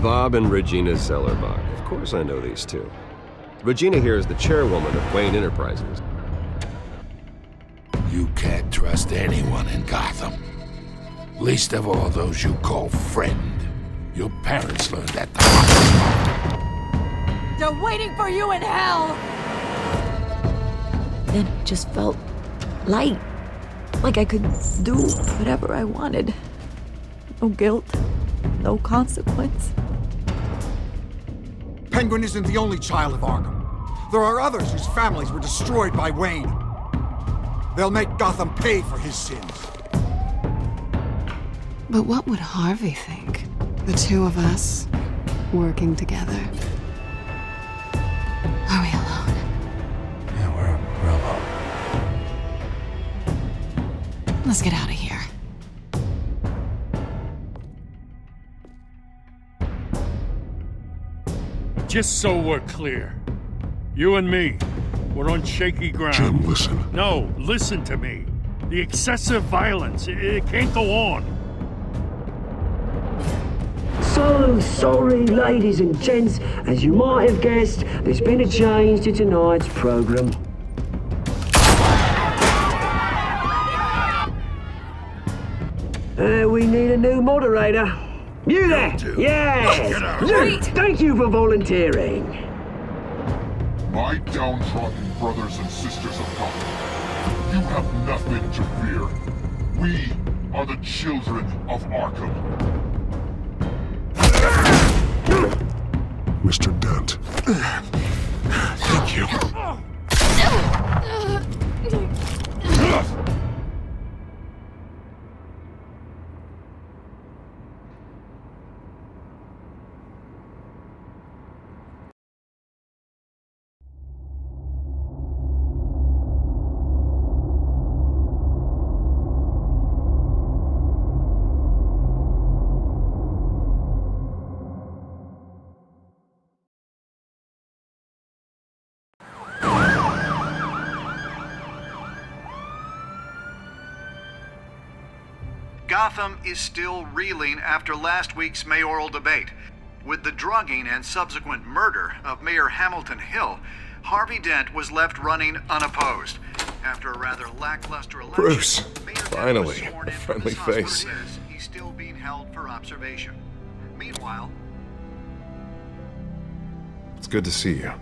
Bob and Regina Zellerbach. Of course I know these two. Regina here is the chairwoman of Wayne Enterprises. You can't trust anyone in Gotham. Least of all those you call friend. Your parents learned that the hard way. They're waiting for you in hell! Then it just felt light. Like I could do whatever I wanted. No guilt, no consequence. Penguin isn't the only child of Arkham. There are others whose families were destroyed by Wayne. They'll make Gotham pay for his sins. But what would Harvey think? The two of us, working together. Are we alone? Yeah, we're alone. Let's get out of here. Just so we're clear, you and me, we're on shaky ground. Jim, listen. No, listen to me. The excessive violence, it can't go on. So sorry, ladies and gents. As you might have guessed, there's been a change to tonight's program. We need a new moderator. You there? Yes! Luke, thank you for volunteering. My downtrodden brothers and sisters of Gotham, you have nothing to fear. We are the children of Arkham. Mr. Dent. Thank you. Gotham is still reeling after last week's mayoral debate. With the drugging and subsequent murder of Mayor Hamilton Hill, Harvey Dent was left running unopposed. After a rather lackluster election, Bruce, Mayor Dent finally, was sworn a in, but friendly the sauce face. is he's still being held for observation. Meanwhile, It's good to see you.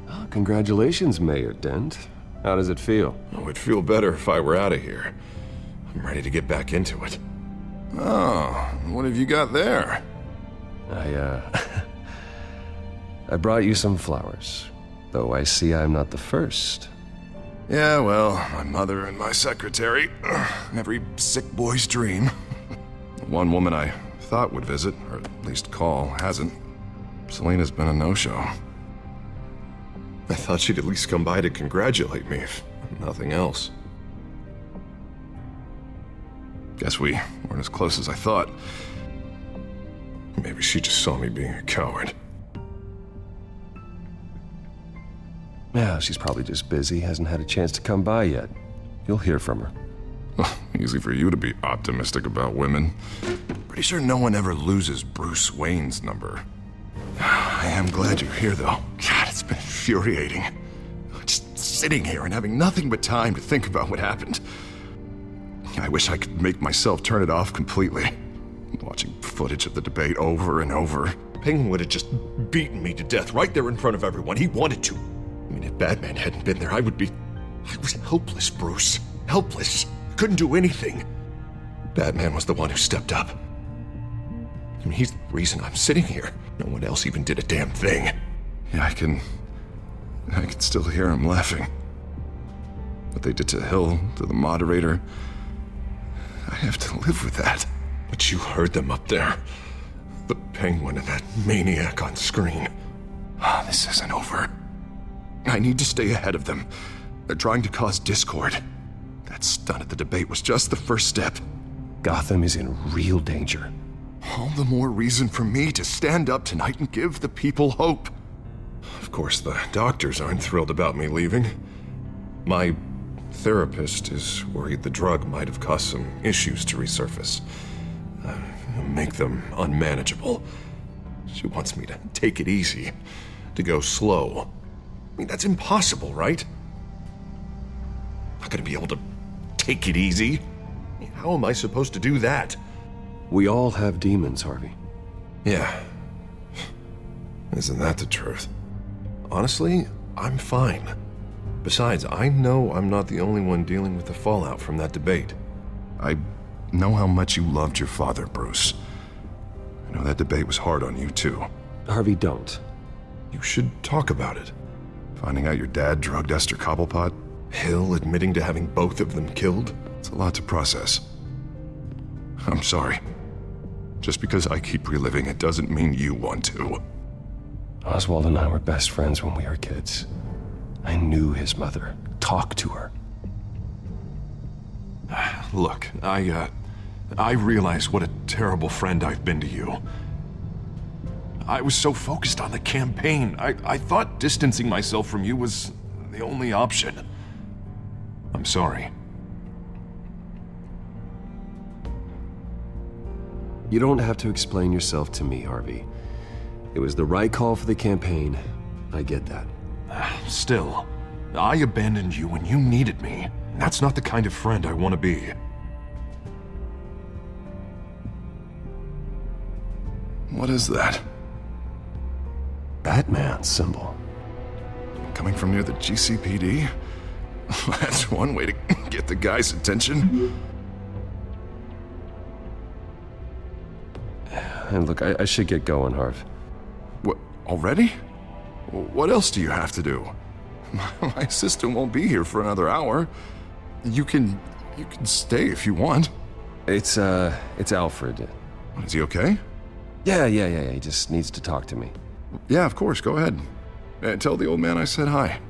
Oh, congratulations, Mayor Dent. How does it feel? Oh, it'd feel better if I were out of here. I'm ready to get back into it. Oh, what have you got there? I brought you some flowers. Though I see I'm not the first. Yeah, well, my mother and my secretary. Every sick boy's dream. One woman I thought would visit, or at least call, hasn't. Selena's been a no-show. I thought she'd at least come by to congratulate me, if nothing else. Guess we weren't as close as I thought. Maybe she just saw me being a coward. Yeah, she's probably just busy, hasn't had a chance to come by yet. You'll hear from her. Easy for you to be optimistic about women. Pretty sure no one ever loses Bruce Wayne's number. I am glad you're here, though. God, it's been infuriating. Just sitting here and having nothing but time to think about what happened. I wish I could make myself turn it off completely. Watching footage of the debate over and over. Penguin would have just beaten me to death right there in front of everyone. He wanted to. I mean, if Batman hadn't been there, I was helpless, Bruce. Helpless. Couldn't do anything. Batman was the one who stepped up. I mean, he's the reason I'm sitting here. No one else even did a damn thing. Yeah, I can still hear him laughing. What they did to Hill, to the moderator, I have to live with that. But you heard them up there. The Penguin and that maniac on screen. This isn't over. I need to stay ahead of them. They're trying to cause discord. That stunt at the debate was just the first step. Gotham is in real danger. All the more reason for me to stand up tonight and give the people hope. Of course, the doctors aren't thrilled about me leaving. My therapist is worried the drug might have caused some issues to resurface. make them unmanageable. She wants me to take it easy, to go slow. I mean, that's impossible, right? I'm not gonna be able to take it easy. I mean, how am I supposed to do that? We all have demons, Harvey. Yeah. Isn't that the truth? Honestly, I'm fine. Besides, I know I'm not the only one dealing with the fallout from that debate. I know how much you loved your father, Bruce. I know that debate was hard on you, too. Harvey, don't. You should talk about it. Finding out your dad drugged Esther Cobblepot, Hill admitting to having both of them killed. It's a lot to process. I'm sorry. Just because I keep reliving it doesn't mean you want to. Oswald and I were best friends when we were kids. I knew his mother. Talked to her. Look, I realize what a terrible friend I've been to you. I was so focused on the campaign. I thought distancing myself from you was the only option. I'm sorry. You don't have to explain yourself to me, Harvey. It was the right call for the campaign. I get that. Still, I abandoned you when you needed me. That's not the kind of friend I want to be. What is that? Batman symbol. Coming from near the GCPD? That's one way to get the guy's attention. And look, I should get going, Harv. What, already? What else do you have to do? My assistant won't be here for another hour. You can stay if you want. It's Alfred. Is he okay? Yeah. He just needs to talk to me. Yeah, of course. Go ahead. Tell the old man I said hi.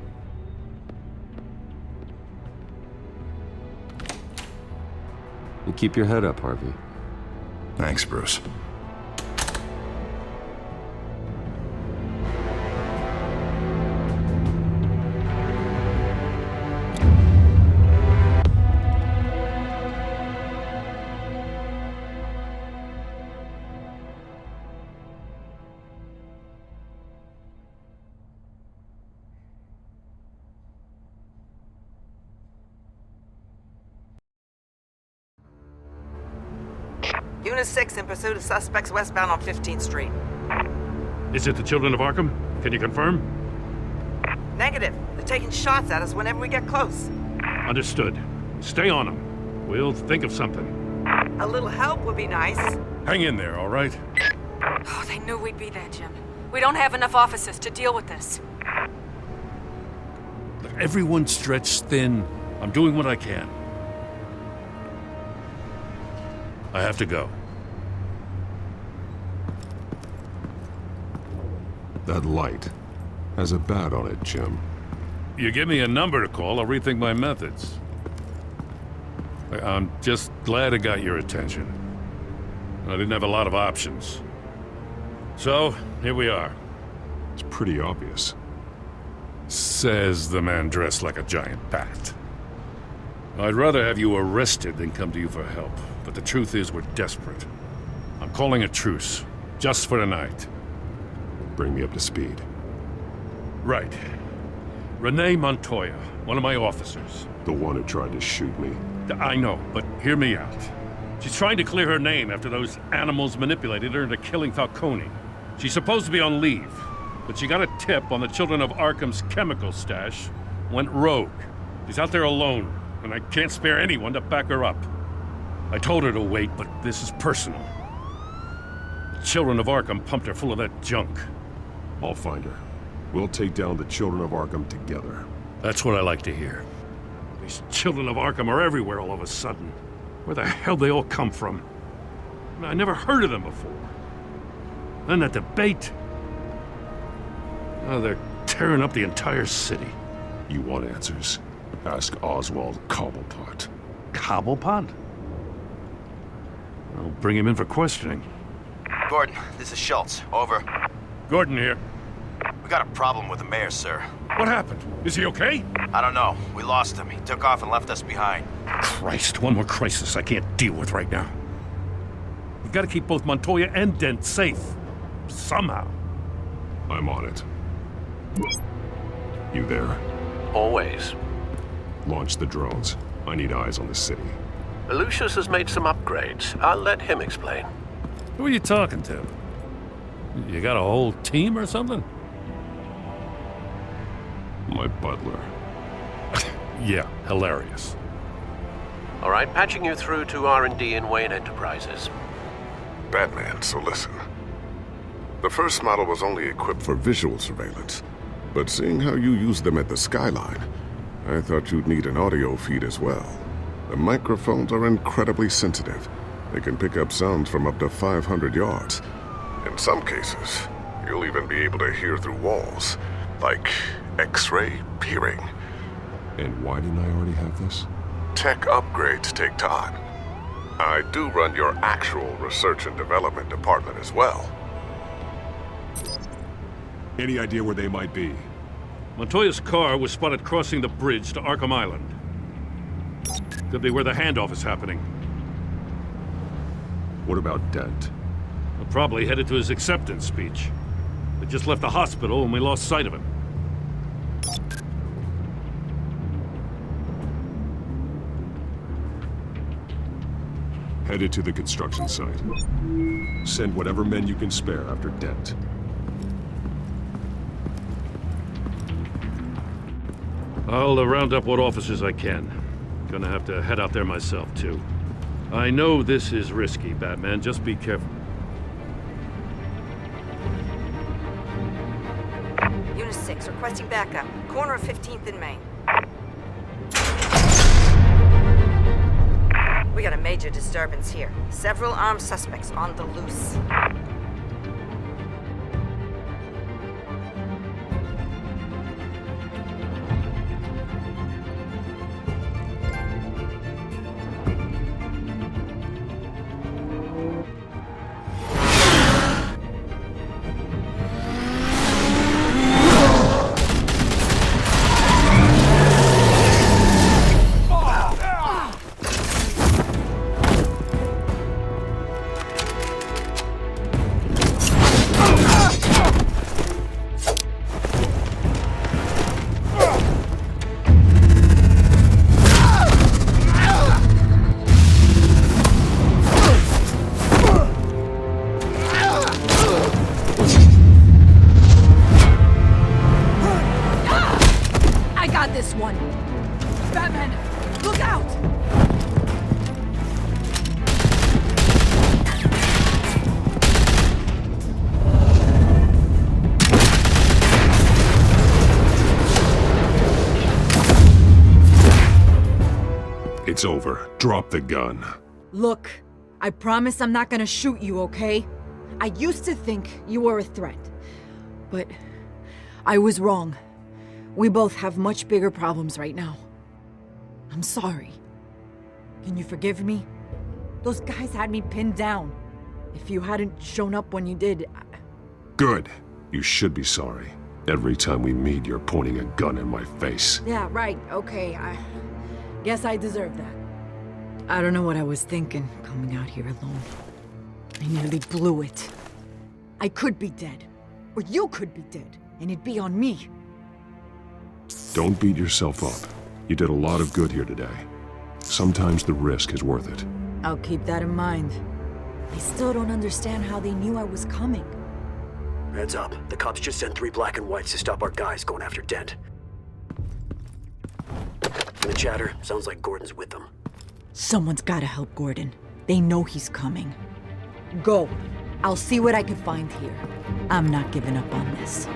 You keep your head up, Harvey. Thanks, Bruce. Unit 6 in pursuit of suspects westbound on 15th Street. Is it the children of Arkham? Can you confirm? Negative. They're taking shots at us whenever we get close. Understood. Stay on them. We'll think of something. A little help would be nice. Hang in there, all right? Oh, they knew we'd be there, Jim. We don't have enough officers to deal with this. Look, everyone's stretched thin. I'm doing what I can. I have to go. That light has a bat on it, Jim. You give me a number to call, I'll rethink my methods. I'm just glad it got your attention. I didn't have a lot of options. So, here we are. It's pretty obvious. Says the man dressed like a giant bat. I'd rather have you arrested than come to you for help, but the truth is we're desperate. I'm calling a truce, just for tonight. Bring me up to speed. Right. Renee Montoya, one of my officers. The one who tried to shoot me. I know, but hear me out. She's trying to clear her name after those animals manipulated her into killing Falcone. She's supposed to be on leave, but she got a tip on the Children of Arkham's chemical stash, went rogue. She's out there alone, and I can't spare anyone to back her up. I told her to wait, but this is personal. The Children of Arkham pumped her full of that junk. I'll find her. We'll take down the Children of Arkham together. That's what I like to hear. These Children of Arkham are everywhere all of a sudden. Where the hell they all come from? I never heard of them before. Then that debate. Oh, they're tearing up the entire city. You want answers? Ask Oswald Cobblepot. Cobblepot? I'll bring him in for questioning. Gordon, this is Schultz. Over. Gordon here. We got a problem with the mayor, sir. What happened? Is he okay? I don't know. We lost him. He took off and left us behind. Christ, one more crisis I can't deal with right now. We've got to keep both Montoya and Dent safe. Somehow. I'm on it. You there? Always. Launch the drones. I need eyes on the city. Lucius has made some upgrades. I'll let him explain. Who are you talking to? You got a whole team or something? My butler. Yeah, hilarious. All right, patching you through to R&D in Wayne Enterprises. Batman, so listen. The first model was only equipped for visual surveillance, but seeing how you use them at the skyline, I thought you'd need an audio feed as well. The microphones are incredibly sensitive. They can pick up sounds from up to 500 yards. In some cases, you'll even be able to hear through walls, like X-ray peering. And why didn't I already have this? Tech upgrades take time. I do run your actual research and development department as well. Any idea where they might be? Montoya's car was spotted crossing the bridge to Arkham Island. Could be where the handoff is happening. What about Dent? We're probably headed to his acceptance speech. We just left the hospital and we lost sight of him. Headed to the construction site. Send whatever men you can spare after Dent. I'll round up what officers I can. Gonna have to head out there myself, too. I know this is risky, Batman. Just be careful. Unit 6, requesting backup. Corner of 15th and Main. We got a major disturbance here. Several armed suspects on the loose. It's over. Drop the gun. Look, I promise I'm not gonna shoot you, okay? I used to think you were a threat, but I was wrong. We both have much bigger problems right now. I'm sorry. Can you forgive me? Those guys had me pinned down. If you hadn't shown up when you did, Good. You should be sorry. Every time we meet, you're pointing a gun in my face. Yeah, right, okay, I guess I deserve that. I don't know what I was thinking, coming out here alone. I nearly blew it. I could be dead. Or you could be dead, and it'd be on me. Don't beat yourself up. You did a lot of good here today. Sometimes the risk is worth it. I'll keep that in mind. I still don't understand how they knew I was coming. Heads up. The cops just sent 3 black and whites to stop our guys going after Dent. And the chatter sounds like Gordon's with them. Someone's gotta help Gordon. They know he's coming. Go. I'll see what I can find here. I'm not giving up on this.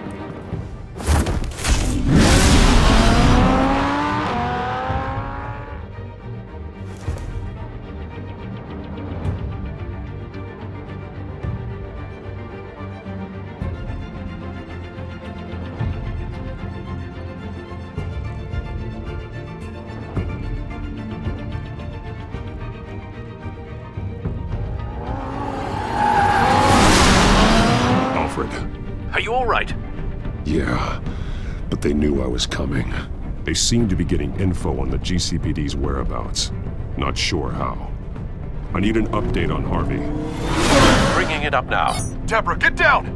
Are you all right? Yeah, but they knew I was coming. They seemed to be getting info on the GCPD's whereabouts. Not sure how. I need an update on Harvey. Bringing it up now. Deborah, get down!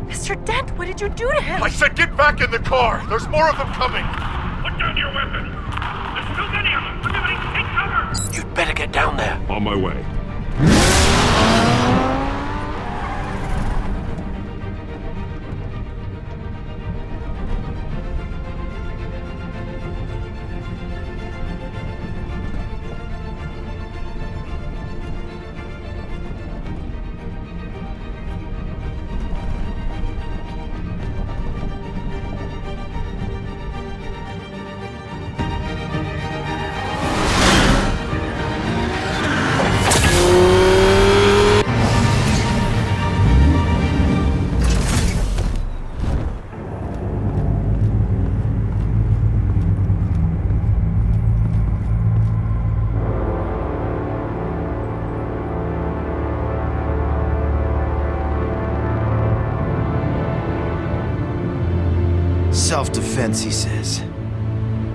Mr. Dent, what did you do to him? I said get back in the car! There's more of them coming! Put down your weapon! There's too many of them! Everybody take cover! You'd better get down there. On my way. Self-defense, he says.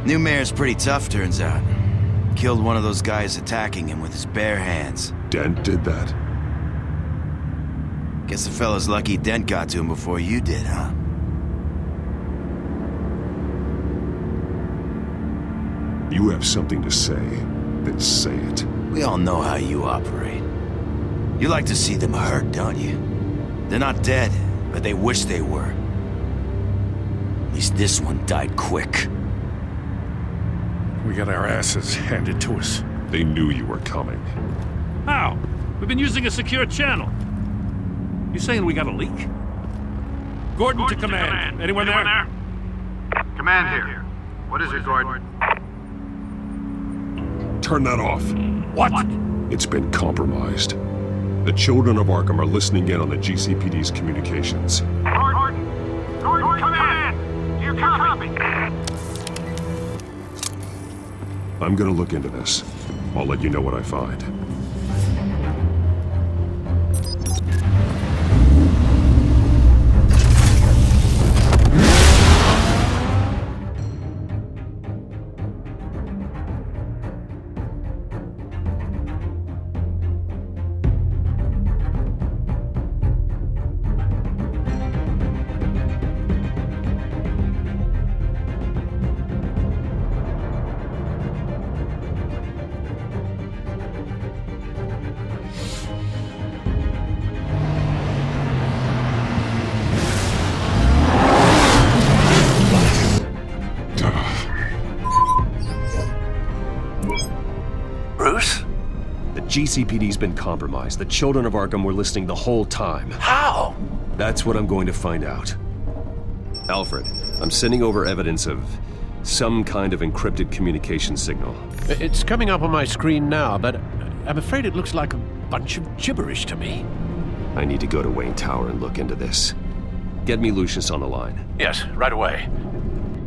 New mayor's pretty tough, turns out. Killed one of those guys attacking him with his bare hands. Dent did that? Guess the fella's lucky Dent got to him before you did, huh? You have something to say, then say it. We all know how you operate. You like to see them hurt, don't you? They're not dead, but they wish they were. At least this one died quick. We got our asses handed to us. They knew you were coming. How? We've been using a secure channel. You saying we got a leak? Gordon to command. Anyone there? Command here. What is it, Gordon? Turn that off. What? It's been compromised. The children of Arkham are listening in on the GCPD's communications. Gordon, command! You copy? I'm gonna look into this. I'll let you know what I find. GCPD's been compromised. The children of Arkham were listening the whole time. How? That's what I'm going to find out. Alfred, I'm sending over evidence of some kind of encrypted communication signal. It's coming up on my screen now, but I'm afraid it looks like a bunch of gibberish to me. I need to go to Wayne Tower and look into this. Get me Lucius on the line. Yes, right away.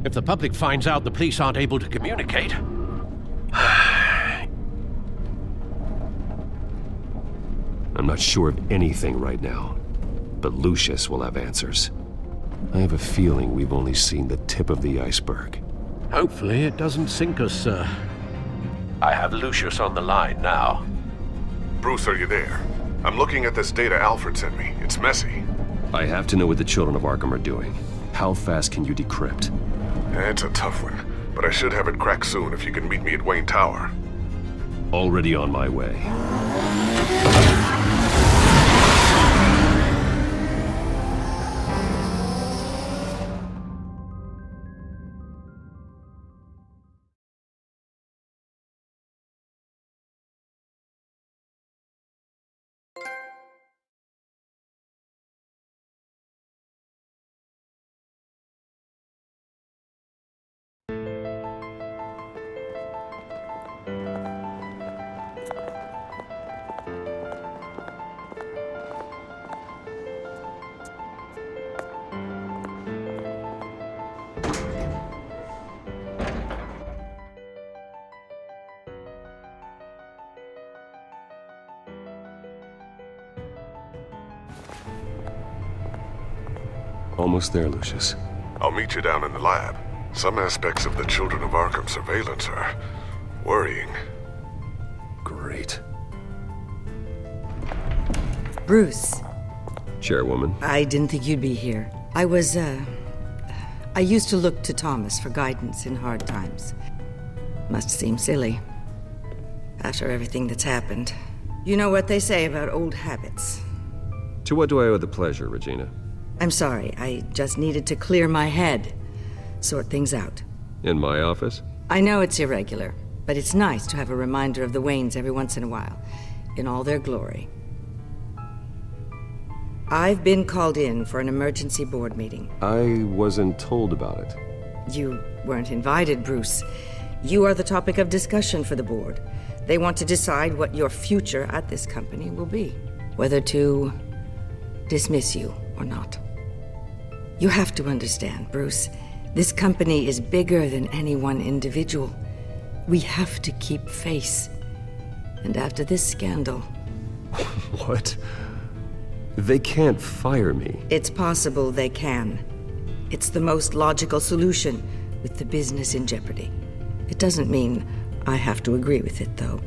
If the public finds out the police aren't able to communicate... I'm not sure of anything right now, but Lucius will have answers. I have a feeling we've only seen the tip of the iceberg. Hopefully it doesn't sink us, sir. I have Lucius on the line now. Bruce, are you there? I'm looking at this data Alfred sent me. It's messy. I have to know what the children of Arkham are doing. How fast can you decrypt? It's a tough one, but I should have it cracked soon if you can meet me at Wayne Tower. Already on my way. Almost there, Lucius. I'll meet you down in the lab. Some aspects of the Children of Arkham surveillance are worrying. Great. Bruce. Chairwoman. I didn't think you'd be here. I used to look to Thomas for guidance in hard times. Must seem silly. After everything that's happened. You know what they say about old habits. To what do I owe the pleasure, Regina? I'm sorry, I just needed to clear my head. Sort things out. In my office? I know it's irregular, but it's nice to have a reminder of the Waynes every once in a while. In all their glory. I've been called in for an emergency board meeting. I wasn't told about it. You weren't invited, Bruce. You are the topic of discussion for the board. They want to decide what your future at this company will be. Whether to dismiss you or not. You have to understand, Bruce. This company is bigger than any one individual. We have to keep face. And after this scandal... What? They can't fire me. It's possible they can. It's the most logical solution with the business in jeopardy. It doesn't mean I have to agree with it, though.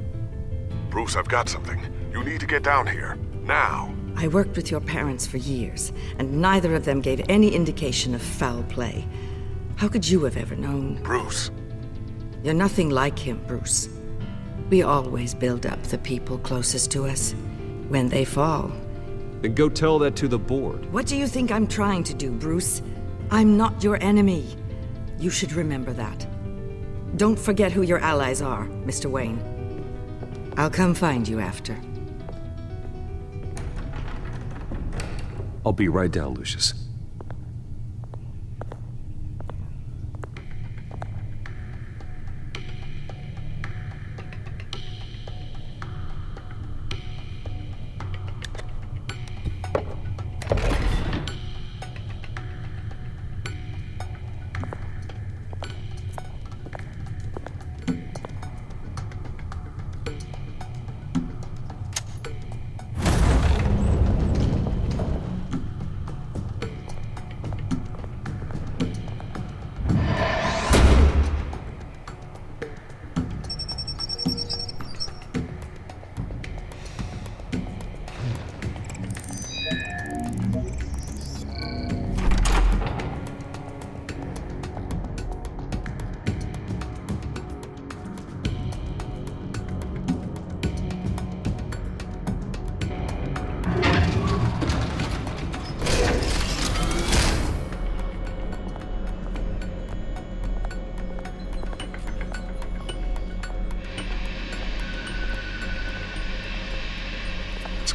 Bruce, I've got something. You need to get down here. Now. I worked with your parents for years, and neither of them gave any indication of foul play. How could you have ever known? Bruce. You're nothing like him, Bruce. We always build up the people closest to us. When they fall... Then go tell that to the board. What do you think I'm trying to do, Bruce? I'm not your enemy. You should remember that. Don't forget who your allies are, Mr. Wayne. I'll come find you after. I'll be right down, Lucius.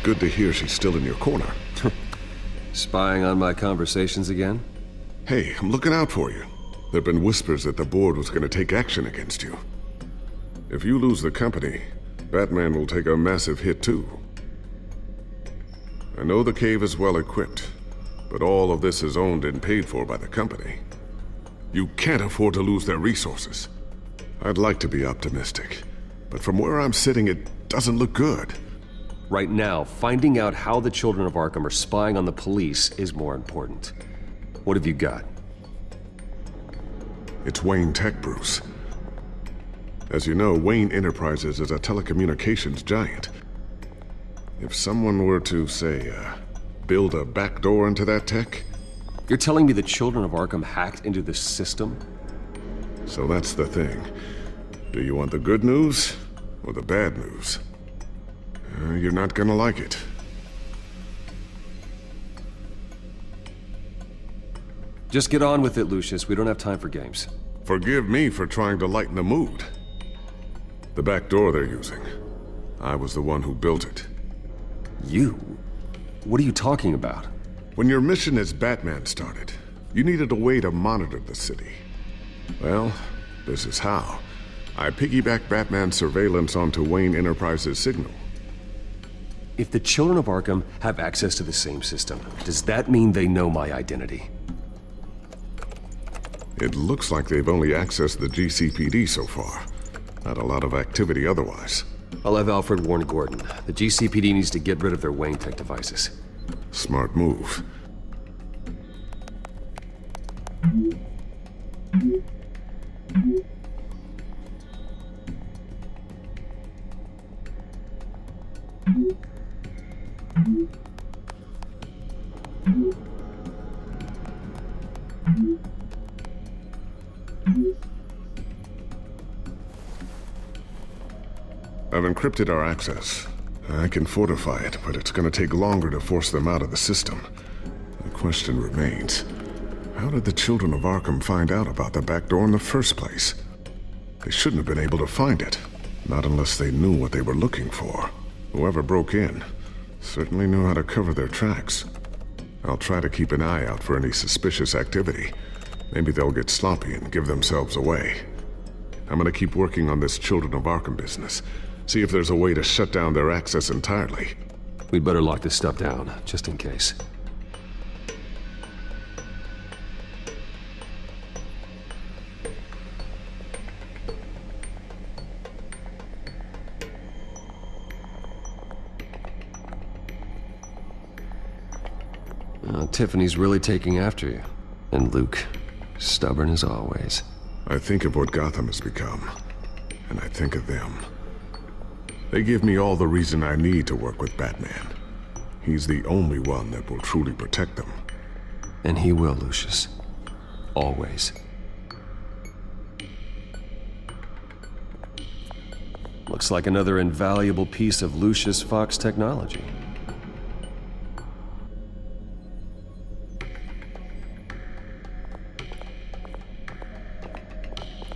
Good to hear she's still in your corner. Spying on my conversations again? Hey, I'm looking out for you. There've been whispers that the board was going to take action against you. If you lose the company, Batman will take a massive hit too. I know the cave is well equipped, but all of this is owned and paid for by the company. You can't afford to lose their resources. I'd like to be optimistic, but from where I'm sitting, it doesn't look good. Right now, finding out how the children of Arkham are spying on the police is more important. What have you got? It's Wayne Tech, Bruce. As you know, Wayne Enterprises is a telecommunications giant. If someone were to, say, build a backdoor into that tech... You're telling me the children of Arkham hacked into the system? So that's the thing. Do you want the good news or the bad news? You're not gonna like it. Just get on with it, Lucius. We don't have time for games. Forgive me for trying to lighten the mood. The back door they're using. I was the one who built it. You? What are you talking about? When your mission as Batman started, you needed a way to monitor the city. Well, this is how. I piggybacked Batman's surveillance onto Wayne Enterprises' signal. If the children of Arkham have access to the same system, does that mean they know my identity? It looks like they've only accessed the GCPD so far. Not a lot of activity otherwise. I'll have Alfred warn Gordon. The GCPD needs to get rid of their Wayne Tech devices. Smart move. I've encrypted our access. I can fortify it, but it's gonna take longer to force them out of the system. The question remains, how did the children of Arkham find out about the back door in the first place? They shouldn't have been able to find it, not unless they knew what they were looking for. Whoever broke in certainly knew how to cover their tracks. I'll try to keep an eye out for any suspicious activity. Maybe they'll get sloppy and give themselves away. I'm gonna keep working on this Children of Arkham business. See if there's a way to shut down their access entirely. We'd better lock this stuff down, just in case. Tiffany's really taking after you. And Luke, stubborn as always. I think of what Gotham has become, and I think of them. They give me all the reason I need to work with Batman. He's the only one that will truly protect them. And he will, Lucius. Always. Looks like another invaluable piece of Lucius Fox technology.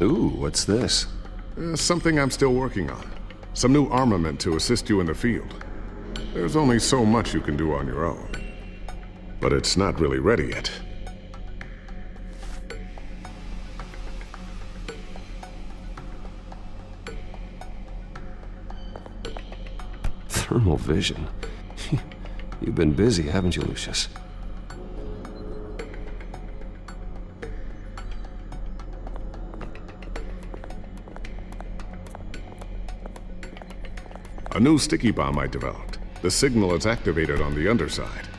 Ooh, what's this? Something I'm still working on. Some new armament to assist you in the field. There's only so much you can do on your own. But it's not really ready yet. Thermal vision. You've been busy, haven't you, Lucius? A new sticky bomb I developed. The signal is activated on the underside.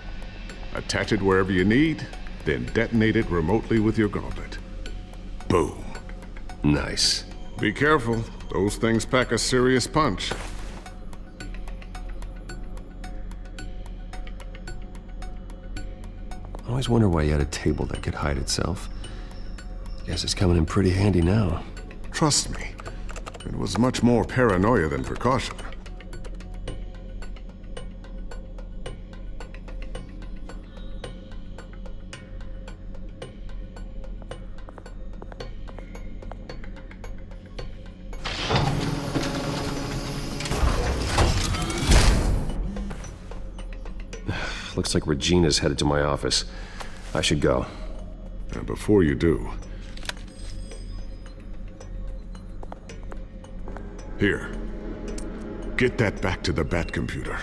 Attach it wherever you need, then detonate it remotely with your gauntlet. Boom. Nice. Be careful. Those things pack a serious punch. I always wonder why you had a table that could hide itself. Guess it's coming in pretty handy now. Trust me, it was much more paranoia than precaution. Looks like Regina's headed to my office. I should go. And before you do... Here. Get that back to the Bat computer.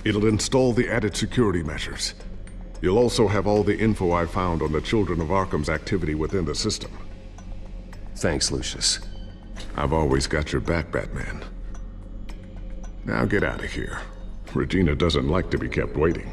It'll install the added security measures. You'll also have all the info I found on the Children of Arkham's activity within the system. Thanks, Lucius. I've always got your back, Batman. Now get out of here. Regina doesn't like to be kept waiting.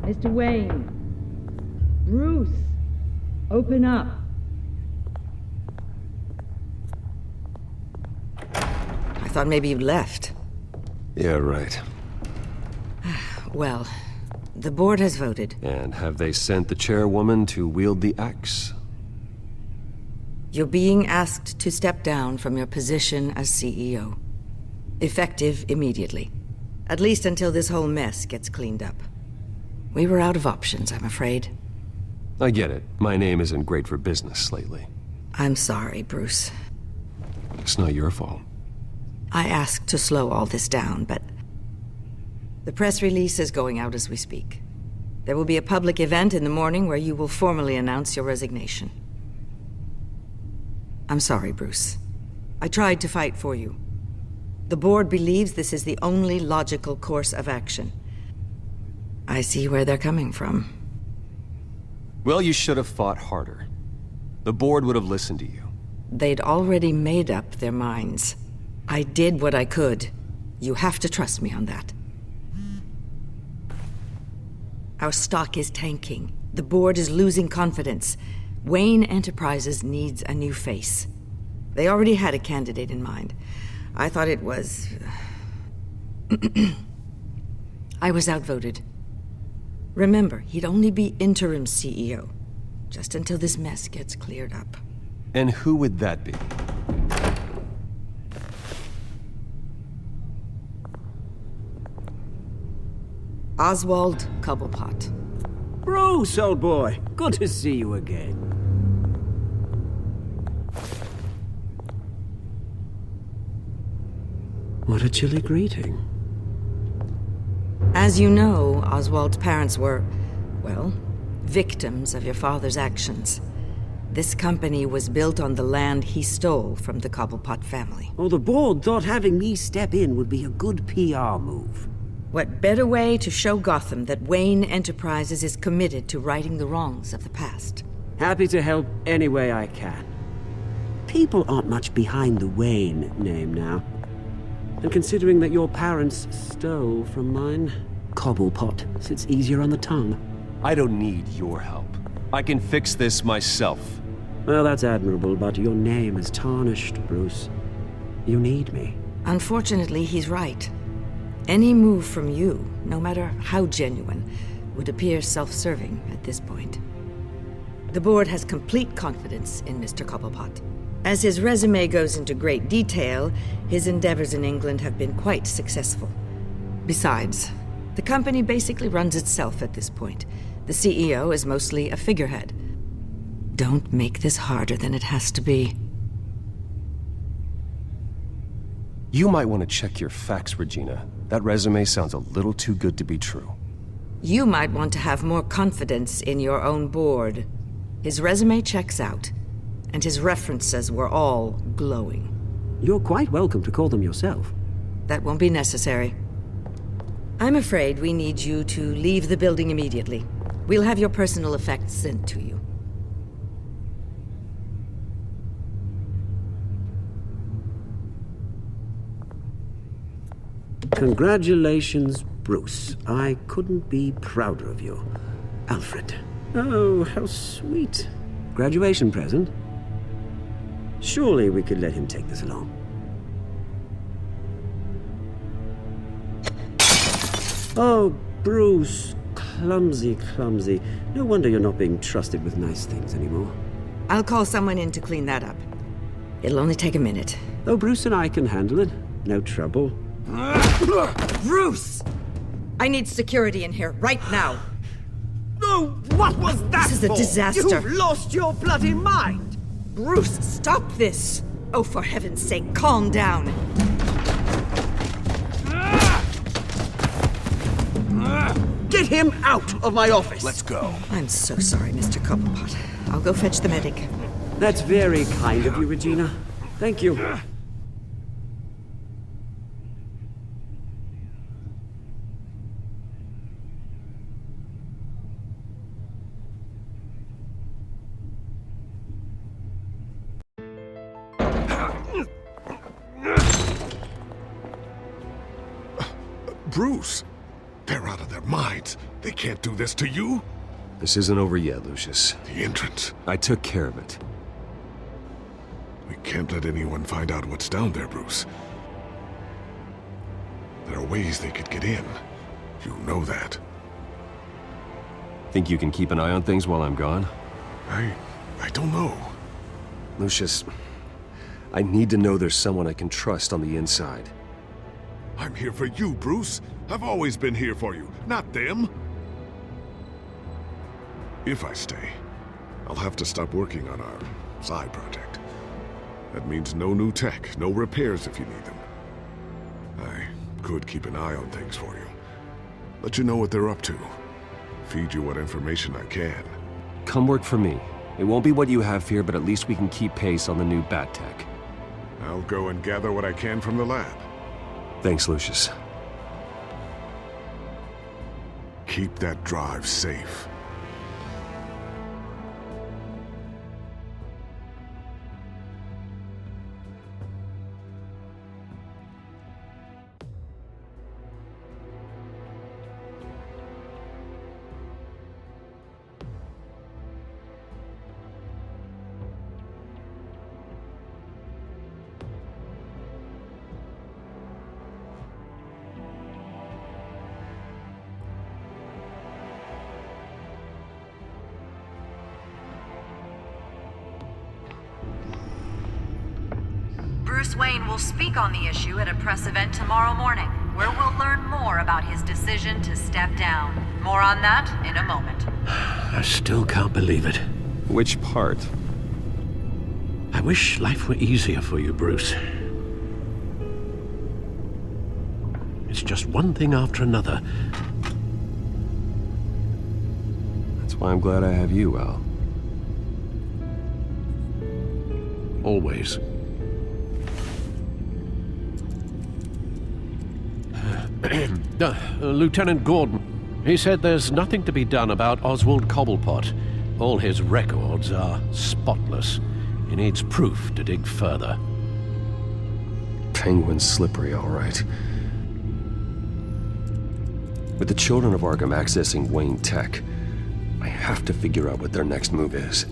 Mr. Wayne. Bruce. Open up. I thought maybe you'd left. Yeah, right. Well, the board has voted. And have they sent the chairwoman to wield the axe? You're being asked to step down from your position as CEO. Effective immediately. At least until this whole mess gets cleaned up. We were out of options, I'm afraid. I get it. My name isn't great for business lately. I'm sorry, Bruce. It's not your fault. I asked to slow all this down, but... the press release is going out as we speak. There will be a public event in the morning where you will formally announce your resignation. I'm sorry, Bruce. I tried to fight for you. The board believes this is the only logical course of action. I see where they're coming from. Well, you should have fought harder. The board would have listened to you. They'd already made up their minds. I did what I could. You have to trust me on that. Our stock is tanking. The board is losing confidence. Wayne Enterprises needs a new face. They already had a candidate in mind. I thought it was... I was outvoted. Remember, he'd only be interim CEO, just until this mess gets cleared up. And who would that be? Oswald Cobblepot. Bruce, old boy. Good to see you again. What a chilly greeting. As you know, Oswald's parents were, well, victims of your father's actions. This company was built on the land he stole from the Cobblepot family. Well, the board thought having me step in would be a good PR move. What better way to show Gotham that Wayne Enterprises is committed to righting the wrongs of the past? Happy to help any way I can. People aren't much behind the Wayne name now. And considering that your parents stole from mine, Cobblepot sits easier on the tongue. I don't need your help. I can fix this myself. Well, that's admirable, but your name is tarnished, Bruce. You need me. Unfortunately, he's right. Any move from you, no matter how genuine, would appear self-serving at this point. The board has complete confidence in Mr. Cobblepot. As his resume goes into great detail, his endeavors in England have been quite successful. Besides, the company basically runs itself at this point. The CEO is mostly a figurehead. Don't make this harder than it has to be. You might want to check your facts, Regina. That resume sounds a little too good to be true. You might want to have more confidence in your own board. His resume checks out, and his references were all glowing. You're quite welcome to call them yourself. That won't be necessary. I'm afraid we need you to leave the building immediately. We'll have your personal effects sent to you. Congratulations, Bruce. I couldn't be prouder of you. Alfred. Oh, how sweet. Graduation present? Surely we could let him take this along. Oh, Bruce. Clumsy, clumsy. No wonder you're not being trusted with nice things anymore. I'll call someone in to clean that up. It'll only take a minute. Oh, Bruce and I can handle it. No trouble. Bruce! I need security in here, right now. No, what was that This is a disaster. You've lost your bloody mind! Bruce, stop this! Oh, for heaven's sake, calm down. Get him out of my office! Let's go. I'm so sorry, Mr. Cobblepot. I'll go fetch the medic. That's very kind of you, Regina. Thank you. Bruce, they're out of their minds. They can't do this to you. This isn't over yet, Lucius. The entrance. I took care of it. We can't let anyone find out what's down there, Bruce. There are ways they could get in. You know that. Think you can keep an eye on things while I'm gone? I don't know. Lucius, I need to know there's someone I can trust on the inside. I'm here for you, Bruce. I've always been here for you, not them. If I stay, I'll have to stop working on our side project. That means no new tech, no repairs if you need them. I could keep an eye on things for you. Let you know what they're up to. Feed you what information I can. Come work for me. It won't be what you have here, but at least we can keep pace on the new bat tech. I'll go and gather what I can from the lab. Thanks, Lucius. Keep that drive safe. Bruce Wayne will speak on the issue at a press event tomorrow morning, where we'll learn more about his decision to step down. More on that in a moment. I still can't believe it. Which part? I wish life were easier for you, Bruce. It's just one thing after another. That's why I'm glad I have you, Al. Always. Lieutenant Gordon, he said there's nothing to be done about Oswald Cobblepot. All his records are spotless. He needs proof to dig further. Penguin's slippery, all right. With the children of Arkham accessing Wayne tech, I have to figure out what their next move is.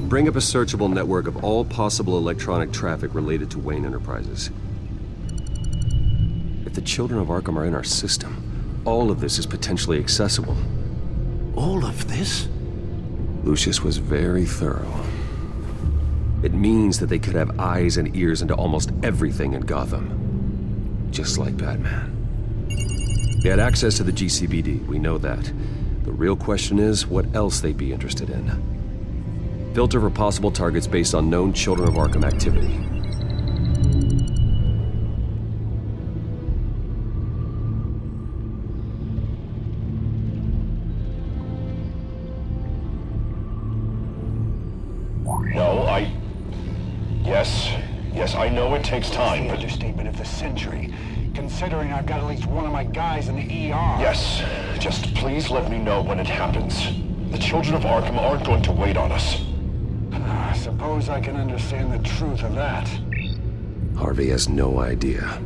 Bring up a searchable network of all possible electronic traffic related to Wayne Enterprises. If the children of Arkham are in our system, all of this is potentially accessible. All of this? Lucius was very thorough. It means that they could have eyes and ears into almost everything in Gotham. Just like Batman. They had access to the GCPD, we know that. The real question is, what else they'd be interested in. Filter for possible targets based on known Children of Arkham activity. No, Yes, I know it takes time, The but... understatement of the century, considering I've got at least one of my guys in the ER. Yes, just please let me know when it happens. The Children of Arkham aren't going to wait on us. I suppose I can understand the truth of that. Harvey has no idea.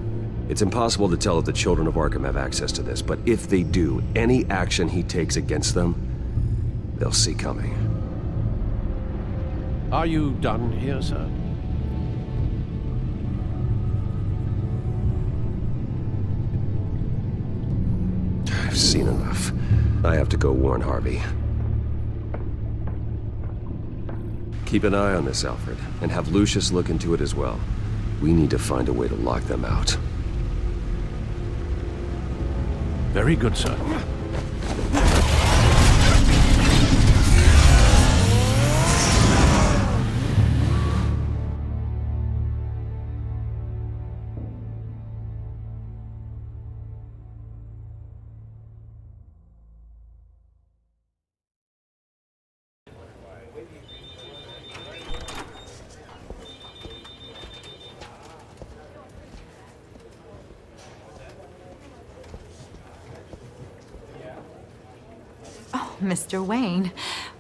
It's impossible to tell if the Children of Arkham have access to this, but if they do, any action he takes against them, they'll see coming. Are you done here, sir? I've seen enough. I have to go warn Harvey. Keep an eye on this, Alfred, and have Lucius look into it as well. We need to find a way to lock them out. Very good, sir. Mr. Wayne,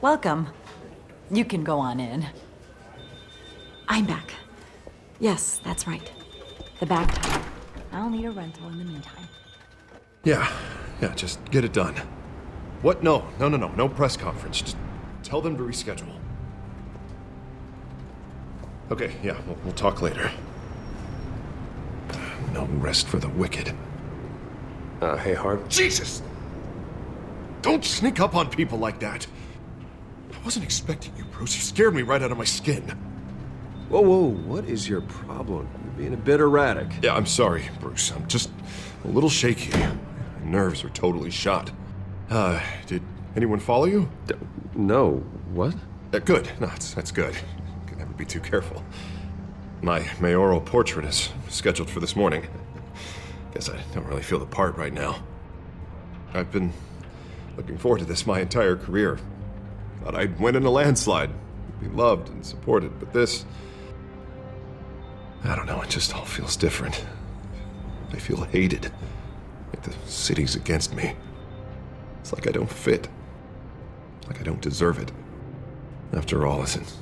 welcome. You can go on in. I'm back. Yes, that's right. The back tire. I'll need a rental in the meantime. Yeah, just get it done. What? No press conference. Just tell them to reschedule. Okay, yeah, we'll talk later. No rest for the wicked. Hey, Harv. Jesus! Don't sneak up on people like that. I wasn't expecting you, Bruce. You scared me right out of my skin. Whoa, what is your problem? You're being a bit erratic. Yeah, I'm sorry, Bruce. I'm just a little shaky. My nerves are totally shot. Did anyone follow you? No. What? Good. No, that's good. Never be too careful. My mayoral portrait is scheduled for this morning. Guess I don't really feel the part right now. I've been looking forward to this my entire career. Thought I'd win in a landslide, be loved and supported, but this... I don't know, it just all feels different. I feel hated. Like the city's against me. It's like I don't fit. Like I don't deserve it. After all, is it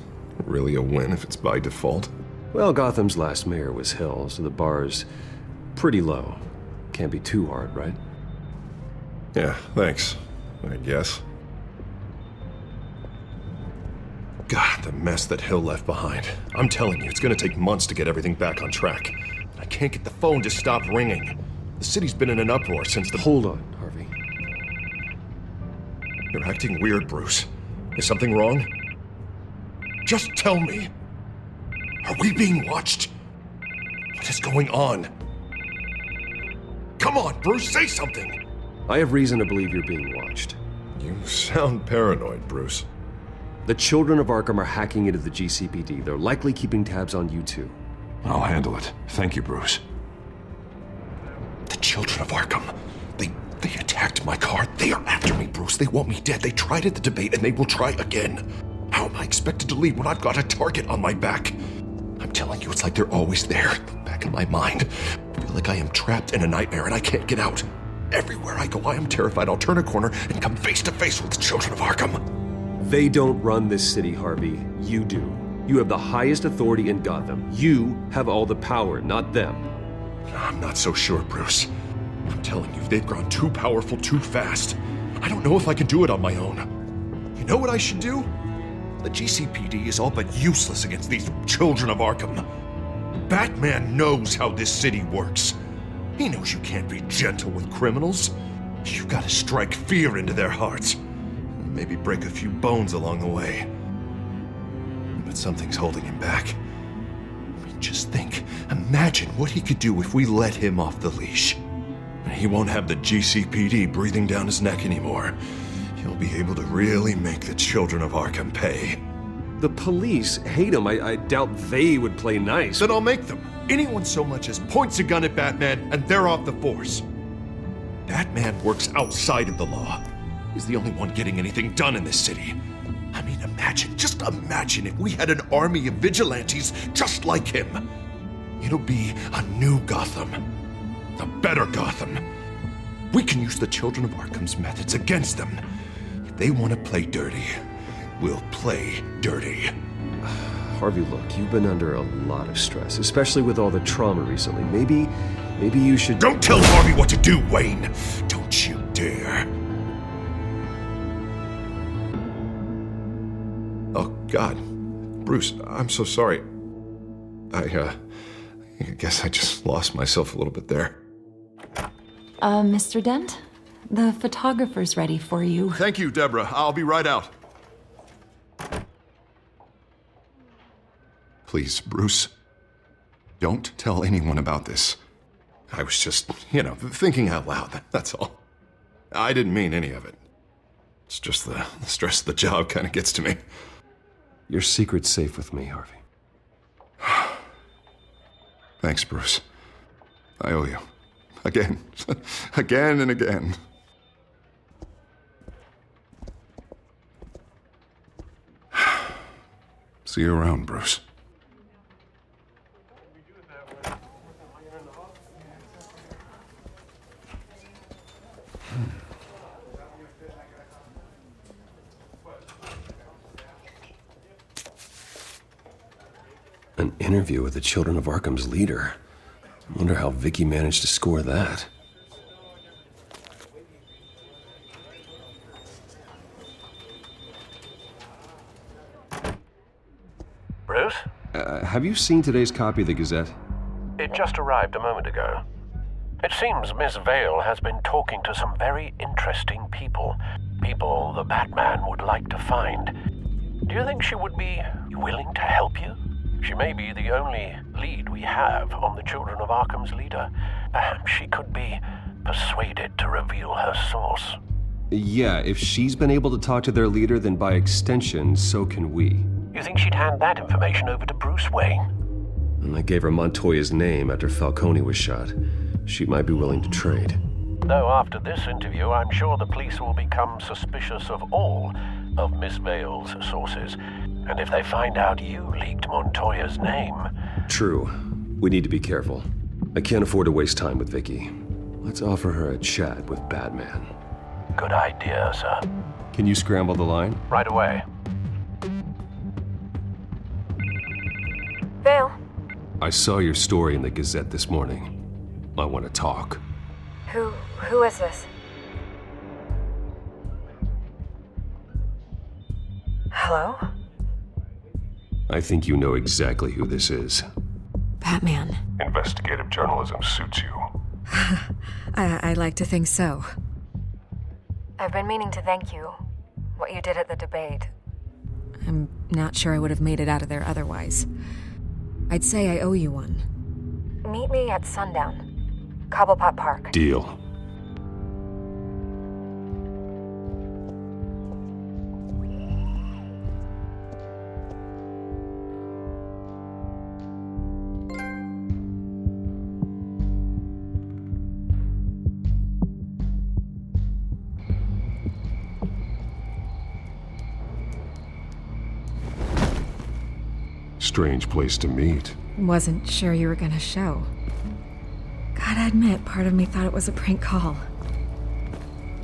really a win if it's by default? Well, Gotham's last mayor was Hill, so the bar's pretty low. Can't be too hard, right? Yeah, thanks, I guess. God, the mess that Hill left behind. I'm telling you, it's gonna take months to get everything back on track. I can't get the phone to stop ringing. The city's been in an uproar since the... Hold on, Harvey. You're acting weird, Bruce. Is something wrong? Just tell me. Are we being watched? What is going on? Come on, Bruce, say something! I have reason to believe you're being watched. You sound paranoid, Bruce. The children of Arkham are hacking into the GCPD. They're likely keeping tabs on you too. I'll handle it. Thank you, Bruce. The children of Arkham. They attacked my car. They are after me, Bruce. They want me dead. They tried at the debate, and they will try again. How am I expected to leave when I've got a target on my back? I'm telling you, it's like they're always there, back in my mind. I feel like I am trapped in a nightmare, and I can't get out. Everywhere I go, I am terrified I'll turn a corner and come face to face with the children of Arkham. They don't run this city, Harvey. You do. You have the highest authority in Gotham. You have all the power, not them. I'm not so sure, Bruce. I'm telling you, they've grown too powerful too fast. I don't know if I can do it on my own. You know what I should do? The GCPD is all but useless against these children of Arkham. Batman knows how this city works. He knows you can't be gentle with criminals. You've got to strike fear into their hearts. Maybe break a few bones along the way. But something's holding him back. I mean, just think. Imagine what he could do if we let him off the leash. He won't have the GCPD breathing down his neck anymore. He'll be able to really make the children of Arkham pay. The police hate him. I doubt they would play nice. Then I'll make them. Anyone so much as points a gun at Batman, and they're off the force. Batman works outside of the law. He's the only one getting anything done in this city. I mean, just imagine if we had an army of vigilantes just like him. It'll be a new Gotham. A better Gotham. We can use the children of Arkham's methods against them. If they want to play dirty, we'll play dirty. Harvey, look, you've been under a lot of stress, especially with all the trauma recently. Maybe you should... Don't tell Harvey what to do, Wayne! Don't you dare. Oh, God. Bruce, I'm so sorry. I guess I just lost myself a little bit there. Mr. Dent? The photographer's ready for you. Thank you, Deborah. I'll be right out. Please, Bruce, don't tell anyone about this. I was just, thinking out loud, that's all. I didn't mean any of it. It's just the stress of the job kind of gets to me. Your secret's safe with me, Harvey. Thanks, Bruce. I owe you. Again. Again and again. See you around, Bruce. An interview with the Children of Arkham's leader. I wonder how Vicky managed to score that. Bruce? Have you seen today's copy of the Gazette? It just arrived a moment ago. It seems Miss Vale has been talking to some very interesting people. People the Batman would like to find. Do you think she would be willing to help you? She may be the only lead we have on the Children of Arkham's leader. Perhaps she could be persuaded to reveal her source. Yeah, if she's been able to talk to their leader, then by extension, so can we. You think she'd hand that information over to Bruce Wayne? And I gave her Montoya's name after Falcone was shot. She might be willing to trade. Though after this interview, I'm sure the police will become suspicious of all of Miss Vale's sources. And if they find out you leaked Montoya's name... True. We need to be careful. I can't afford to waste time with Vicky. Let's offer her a chat with Batman. Good idea, sir. Can you scramble the line? Right away. Vale? I saw your story in the Gazette this morning. I want to talk. Who is this? Hello? I think you know exactly who this is. Batman. Investigative journalism suits you. I'd like to think so. I've been meaning to thank you. What you did at the debate. I'm not sure I would have made it out of there otherwise. I'd say I owe you one. Meet me at sundown. Cobblepot Park. Deal. Strange place to meet. Wasn't sure you were gonna show. Gotta admit, part of me thought it was a prank call.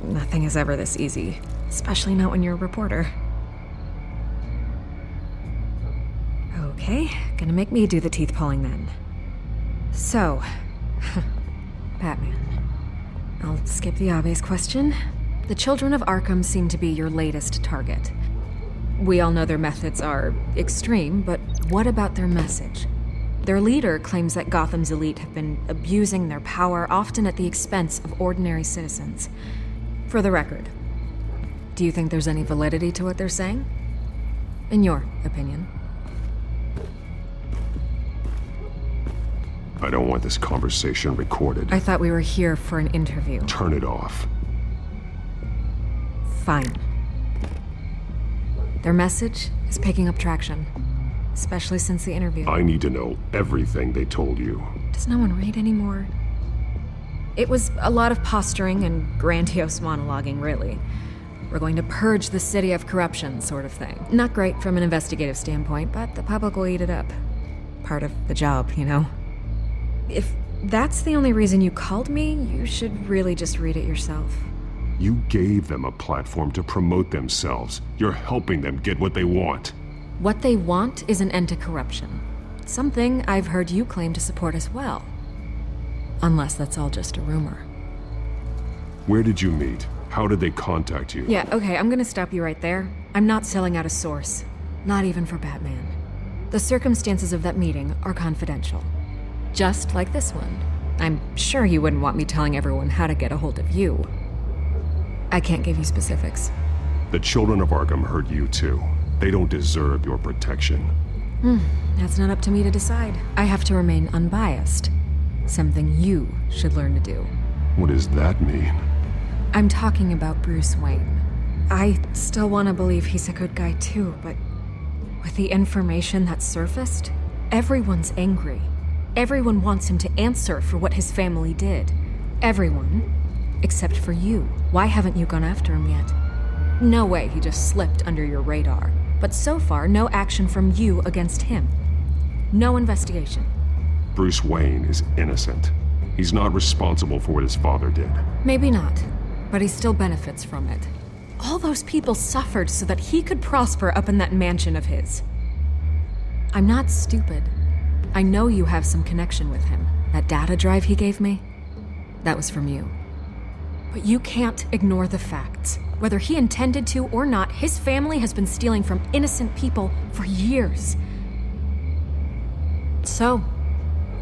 Nothing is ever this easy, especially not when you're a reporter. Okay, gonna make me do the teeth pulling then. So, Batman. I'll skip the obvious question. The children of Arkham seem to be your latest target. We all know their methods are extreme, but what about their message? Their leader claims that Gotham's elite have been abusing their power, often at the expense of ordinary citizens. For the record, do you think there's any validity to what they're saying? In your opinion? I don't want this conversation recorded. I thought we were here for an interview. Turn it off. Fine. Their message is picking up traction, especially since the interview. I need to know everything they told you. Does no one read anymore? It was a lot of posturing and grandiose monologuing, really. We're going to purge the city of corruption, sort of thing. Not great from an investigative standpoint, but the public will eat it up. Part of the job, you know? If that's the only reason you called me, you should really just read it yourself. You gave them a platform to promote themselves. You're helping them get what they want. What they want is an end to corruption. Something I've heard you claim to support as well. Unless that's all just a rumor. Where did you meet? How did they contact you? Yeah, okay, I'm gonna stop you right there. I'm not selling out a source. Not even for Batman. The circumstances of that meeting are confidential. Just like this one. I'm sure you wouldn't want me telling everyone how to get a hold of you. I can't give you specifics. The children of Arkham hurt you too. They don't deserve your protection. That's not up to me to decide. I have to remain unbiased. Something you should learn to do. What does that mean? I'm talking about Bruce Wayne. I still want to believe he's a good guy too, but with the information that surfaced, everyone's angry. Everyone wants him to answer for what his family did. Everyone. Except for you. Why haven't you gone after him yet? No way he just slipped under your radar. But so far, no action from you against him. No investigation. Bruce Wayne is innocent. He's not responsible for what his father did. Maybe not, but he still benefits from it. All those people suffered so that he could prosper up in that mansion of his. I'm not stupid. I know you have some connection with him. That data drive he gave me, that was from you. But you can't ignore the facts. Whether he intended to or not, his family has been stealing from innocent people for years. So,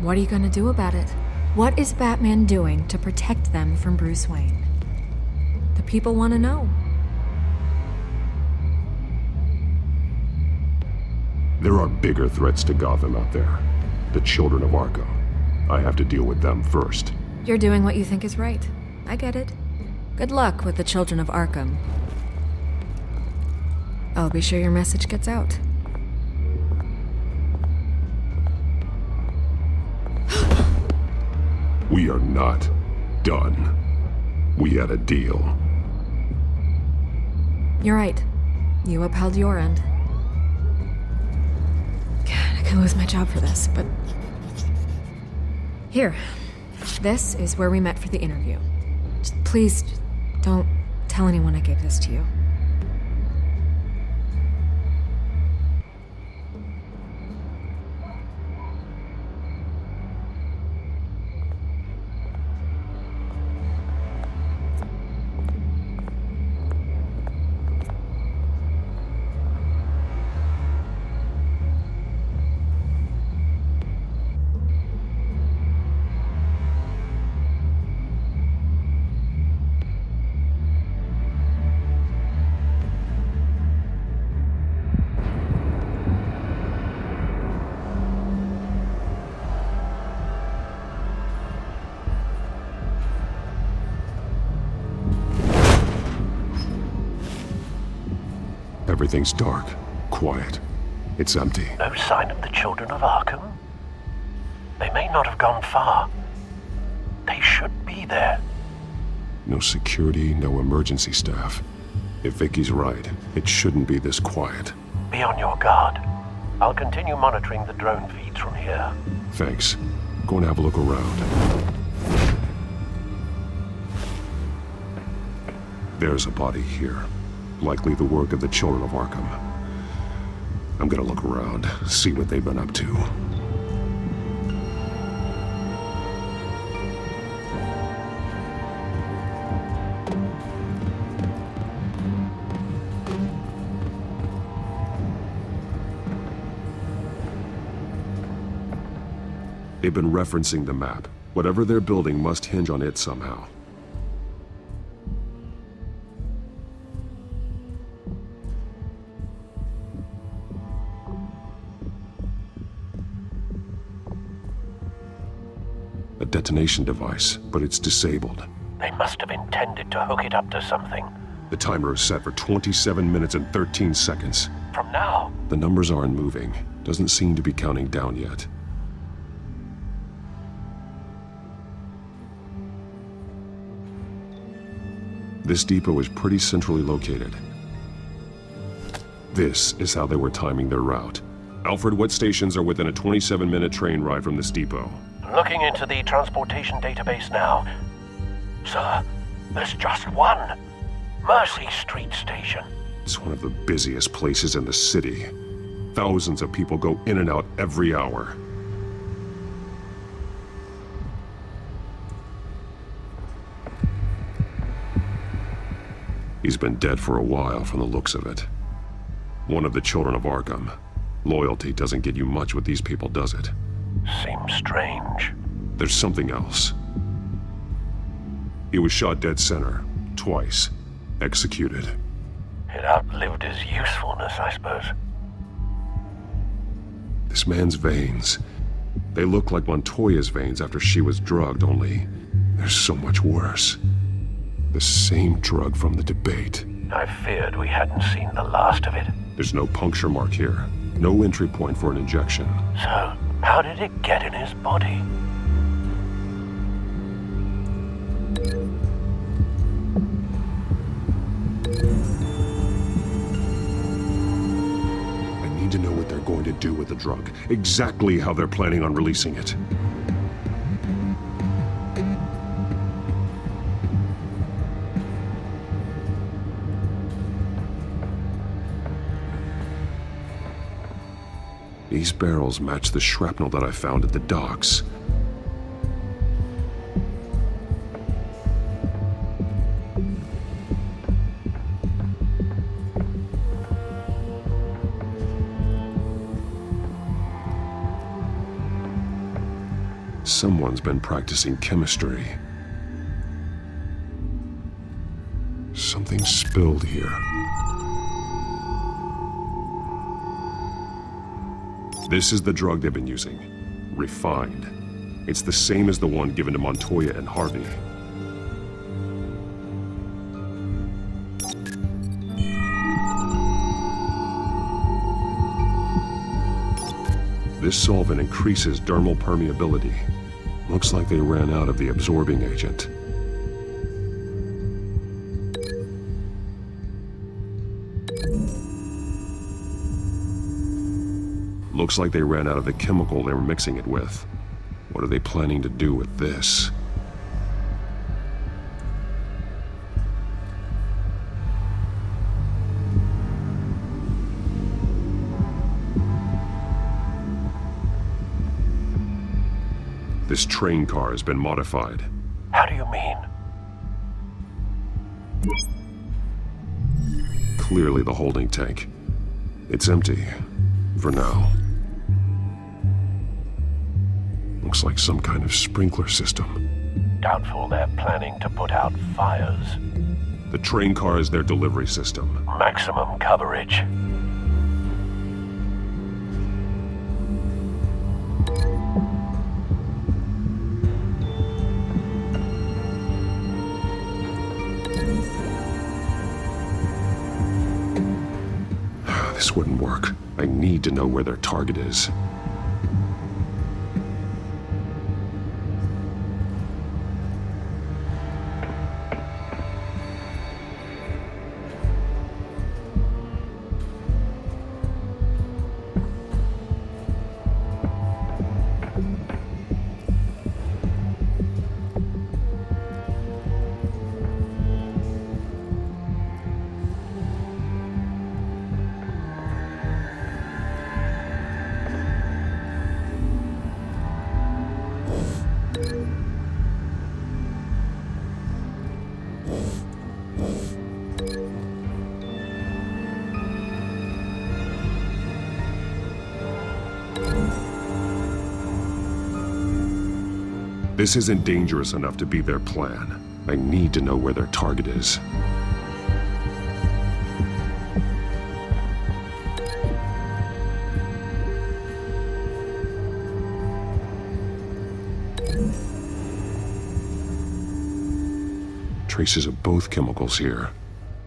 what are you gonna do about it? What is Batman doing to protect them from Bruce Wayne? The people want to know. There are bigger threats to Gotham out there. The children of Arkham. I have to deal with them first. You're doing what you think is right. I get it. Good luck with the children of Arkham. I'll be sure your message gets out. We are not done. We had a deal. You're right. You upheld your end. God, I could lose my job for this, but... Here. This is where we met for the interview. Please, don't tell anyone I gave this to you. Everything's dark, quiet. It's empty. No sign of the children of Arkham? They may not have gone far. They should be there. No security, no emergency staff. If Vicky's right, it shouldn't be this quiet. Be on your guard. I'll continue monitoring the drone feeds from here. Thanks. Go and have a look around. There's a body here. Likely the work of the children of Arkham. I'm gonna look around, see what they've been up to. They've been referencing the map. Whatever they're building must hinge on it somehow. A detonation device, but it's disabled. They must have intended to hook it up to something. The timer is set for 27 minutes and 13 seconds. From now? The numbers aren't moving. Doesn't seem to be counting down yet. This depot is pretty centrally located. This is how they were timing their route. Alfred, what stations are within a 27-minute train ride from this depot? Looking into the transportation database now. Sir, there's just one. Mercy Street Station. It's one of the busiest places in the city. Thousands of people go in and out every hour. He's been dead for a while from the looks of it. One of the children of Arkham. Loyalty doesn't get you much with these people, does it? Seems strange. There's something else. He was shot dead center, twice. Executed. It outlived his usefulness, I suppose. This man's veins. They look like Montoya's veins after she was drugged, only they're so much worse. The same drug from the debate. I feared we hadn't seen the last of it. There's no puncture mark here. No entry point for an injection. So, how did it get in his body? I need to know what they're going to do with the drug. Exactly how they're planning on releasing it. These barrels match the shrapnel that I found at the docks. Someone's been practicing chemistry. Something spilled here. This is the drug they've been using. Refined. It's the same as the one given to Montoya and Harvey. This solvent increases dermal permeability. Looks like they ran out of the absorbing agent. Looks like they ran out of the chemical they were mixing it with. What are they planning to do with this? This train car has been modified. How do you mean? Clearly the holding tank. It's empty. For now. Looks like some kind of sprinkler system. Doubtful they're planning to put out fires. The train car is their delivery system. Maximum coverage. This wouldn't work. I need to know where their target is. This isn't dangerous enough to be their plan. I need to know where their target is. Traces of both chemicals here.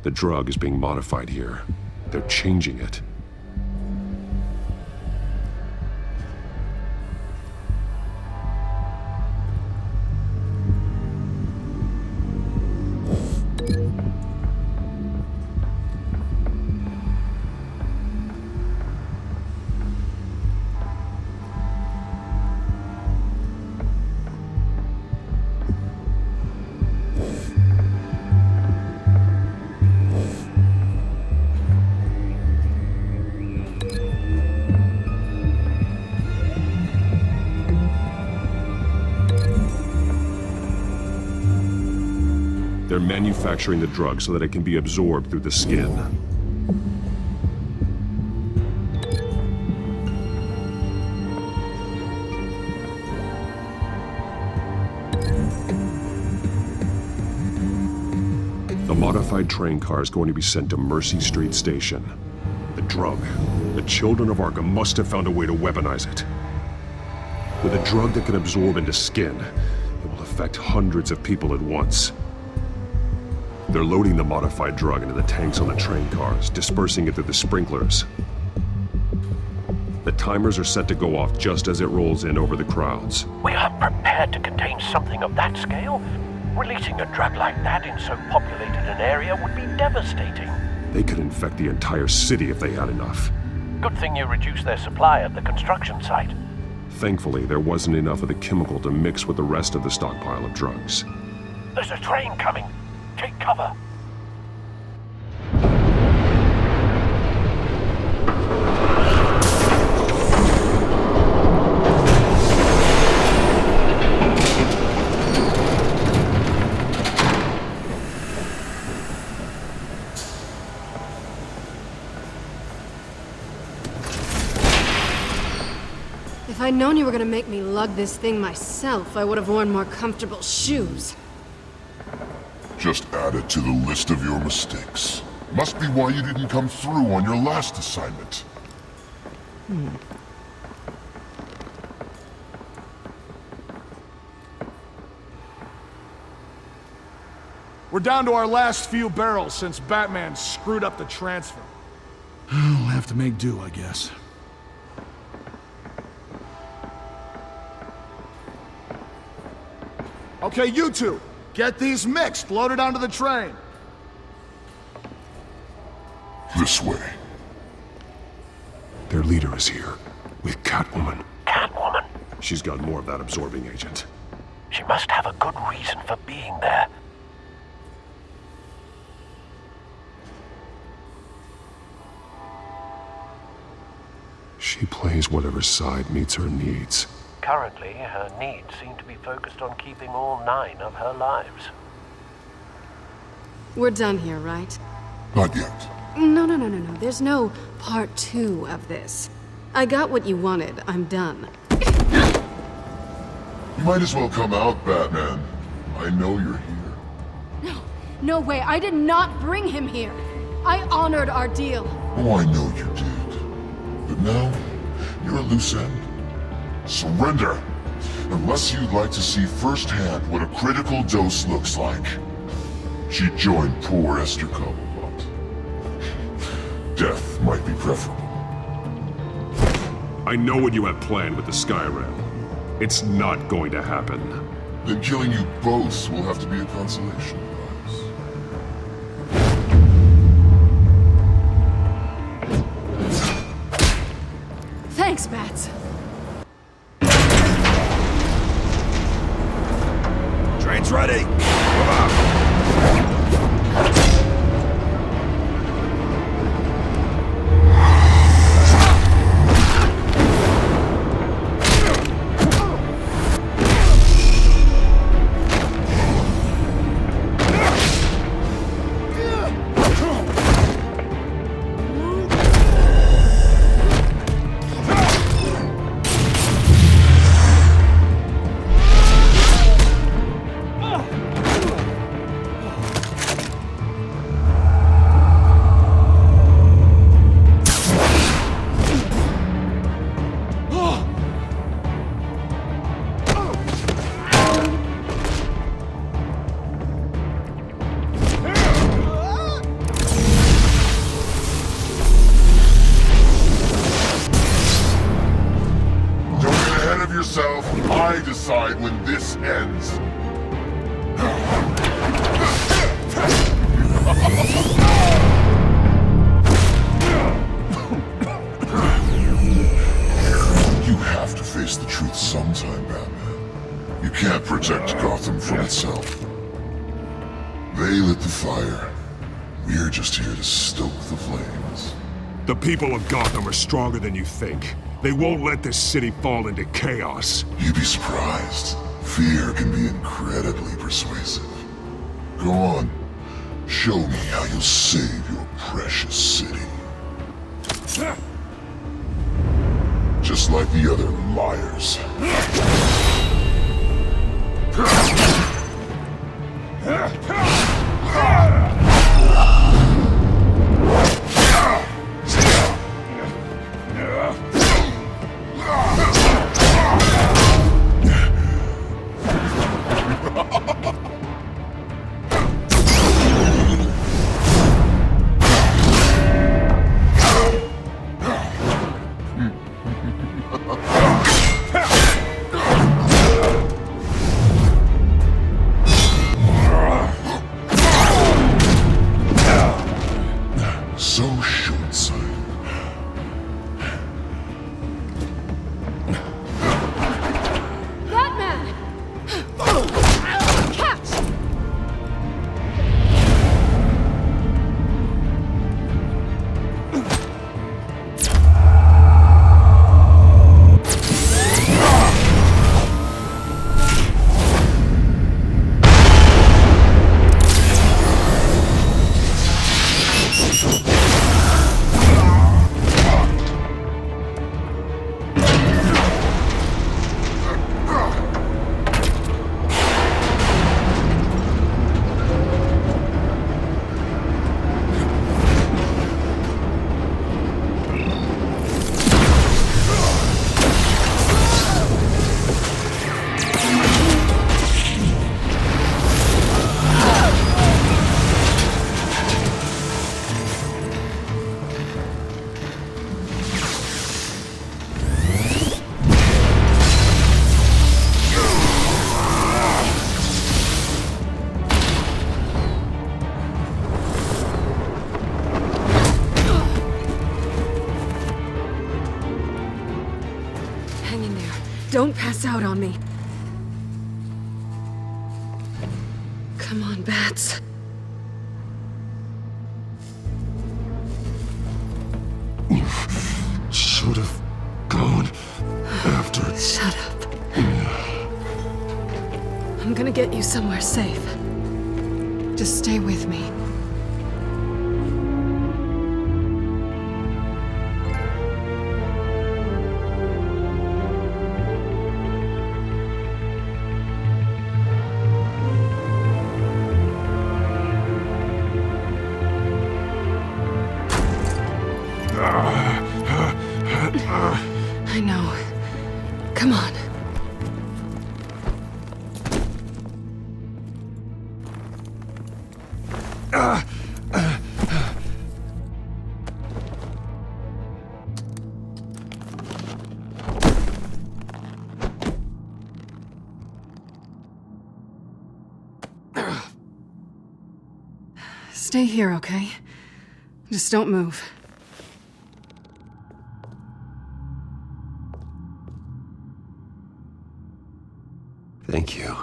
The drug is being modified here. They're changing it. They're manufacturing the drug so that it can be absorbed through the skin. The modified train car is going to be sent to Mercy Street Station. The drug. The children of Arkham must have found a way to weaponize it. With a drug that can absorb into skin, it will affect hundreds of people at once. They're loading the modified drug into the tanks on the train cars, dispersing it through the sprinklers. The timers are set to go off just as it rolls in over the crowds. We aren't prepared to contain something of that scale. Releasing a drug like that in so populated an area would be devastating. They could infect the entire city if they had enough. Good thing you reduced their supply at the construction site. Thankfully, there wasn't enough of the chemical to mix with the rest of the stockpile of drugs. There's a train coming. Take cover. If I'd known you were gonna make me lug this thing myself, I would have worn more comfortable shoes. Just add it to the list of your mistakes. Must be why you didn't come through on your last assignment. We're down to our last few barrels since Batman screwed up the transfer. We'll have to make do, I guess. Okay, you two, get these mixed, loaded onto the train. This way. Their leader is here, with Catwoman. Catwoman? She's got more of that absorbing agent. She must have a good reason for being there. She plays whatever side meets her needs. Currently, her needs seem to be focused on keeping all 9 of her lives. We're done here, right? Not yet. No. There's no part 2 of this. I got what you wanted. I'm done. You might as well come out, Batman. I know you're here. No way. I did not bring him here. I honored our deal. Oh, I know you did. But now, you're a loose end. Surrender! Unless you'd like to see firsthand what a critical dose looks like. She joined poor Esther Cobblepot. Death might be preferable. I know what you have planned with the Skyrim. It's not going to happen. Then killing you both will have to be a consolation prize. Thanks, Bats. Train's ready. Move out. I decide when this ends. You have to face the truth sometime, Batman. You can't protect Gotham from itself. They lit the fire. We're just here to stoke the flames. The people of Gotham are stronger than you think. They won't let this city fall into chaos. You'd be surprised. Fear can be incredibly persuasive. Go on. Show me how you'll save your precious city. Just like the other liars. Don't pass out on me. Come on, Bats. You should have gone after... Shut up. I'm gonna get you somewhere safe. Just stay with me. I know. Come on. Stay here, okay? Just don't move. Thank you,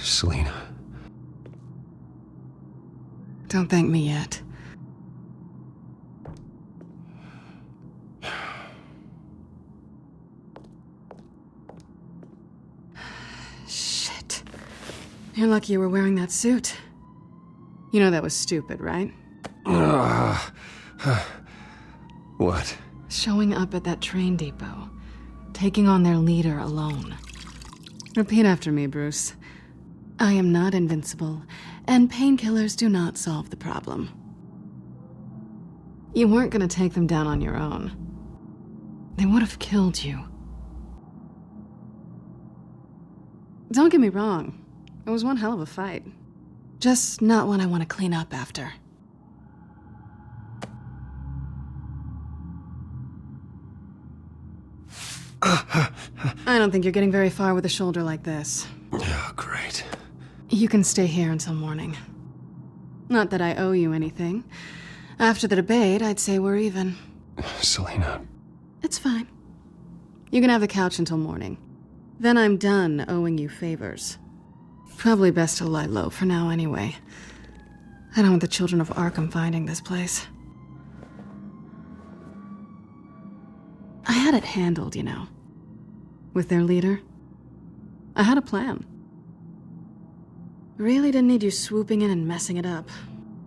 Selina. Don't thank me yet. Shit. You're lucky you were wearing that suit. You know that was stupid, right? What? Showing up at that train depot. Taking on their leader alone. Repeat after me, Bruce. I am not invincible, and painkillers do not solve the problem. You weren't gonna take them down on your own. They would have killed you. Don't get me wrong. It was one hell of a fight. Just not one I want to clean up after. I don't think you're getting very far with a shoulder like this. Oh, great. You can stay here until morning. Not that I owe you anything. After the debate, I'd say we're even. Selina. It's fine. You can have the couch until morning. Then I'm done owing you favors. Probably best to lie low for now anyway. I don't want the children of Arkham finding this place. I had it handled, you know. With their leader. I had a plan. Really didn't need you swooping in and messing it up.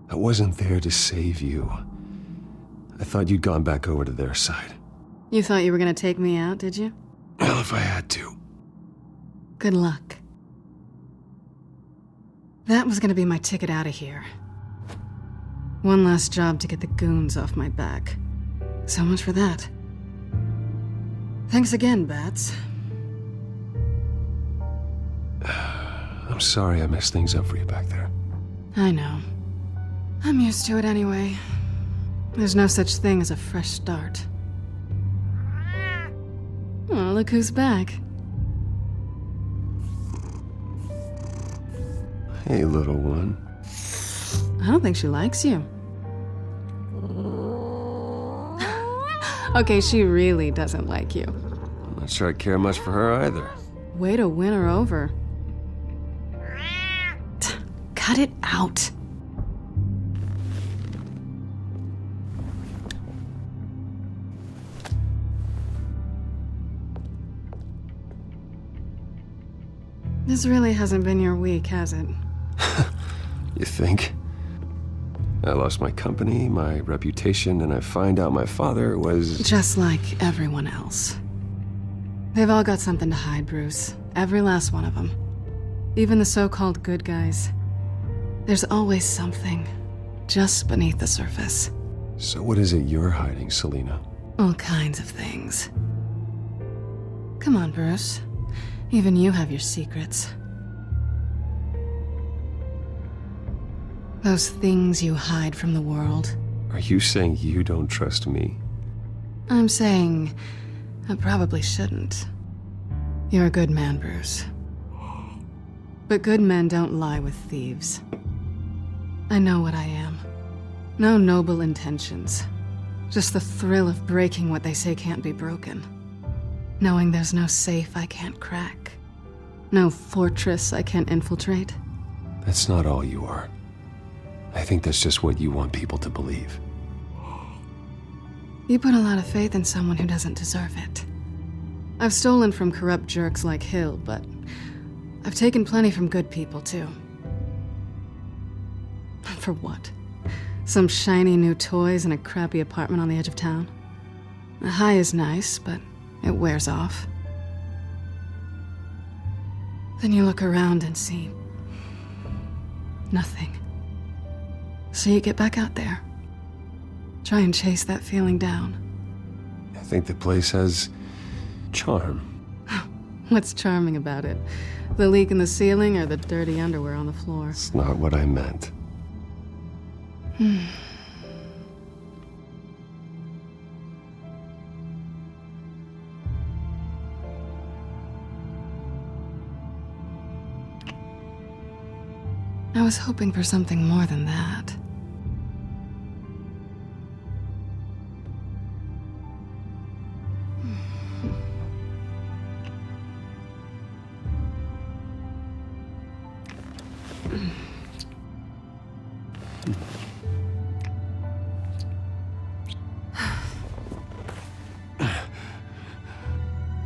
I wasn't there to save you. I thought you'd gone back over to their side. You thought you were gonna take me out, did you? Well, if I had to. Good luck. That was gonna be my ticket out of here. One last job to get the goons off my back. So much for that. Thanks again, Bats. I'm sorry I messed things up for you back there. I know. I'm used to it anyway. There's no such thing as a fresh start. Oh, look who's back. Hey, little one. I don't think she likes you. Okay, she really doesn't like you. I'm not sure I care much for her either. Way to win her over. Cut it out. This really hasn't been your week, has it? You think? I lost my company, my reputation, and I find out my father was... Just like everyone else. They've all got something to hide, Bruce. Every last one of them. Even the so-called good guys. There's always something, just beneath the surface. So what is it you're hiding, Selina? All kinds of things. Come on, Bruce. Even you have your secrets. Those things you hide from the world. Are you saying you don't trust me? I'm saying I probably shouldn't. You're a good man, Bruce. But good men don't lie with thieves. I know what I am. No noble intentions. Just the thrill of breaking what they say can't be broken. Knowing there's no safe I can't crack. No fortress I can't infiltrate. That's not all you are. I think that's just what you want people to believe. You put a lot of faith in someone who doesn't deserve it. I've stolen from corrupt jerks like Hill, but I've taken plenty from good people, too. For what? Some shiny new toys and a crappy apartment on the edge of town? The high is nice, but it wears off. Then you look around and see nothing. So you get back out there. Try and chase that feeling down. I think the place has charm. What's charming about it? The leak in the ceiling or the dirty underwear on the floor? It's not what I meant. I was hoping for something more than that.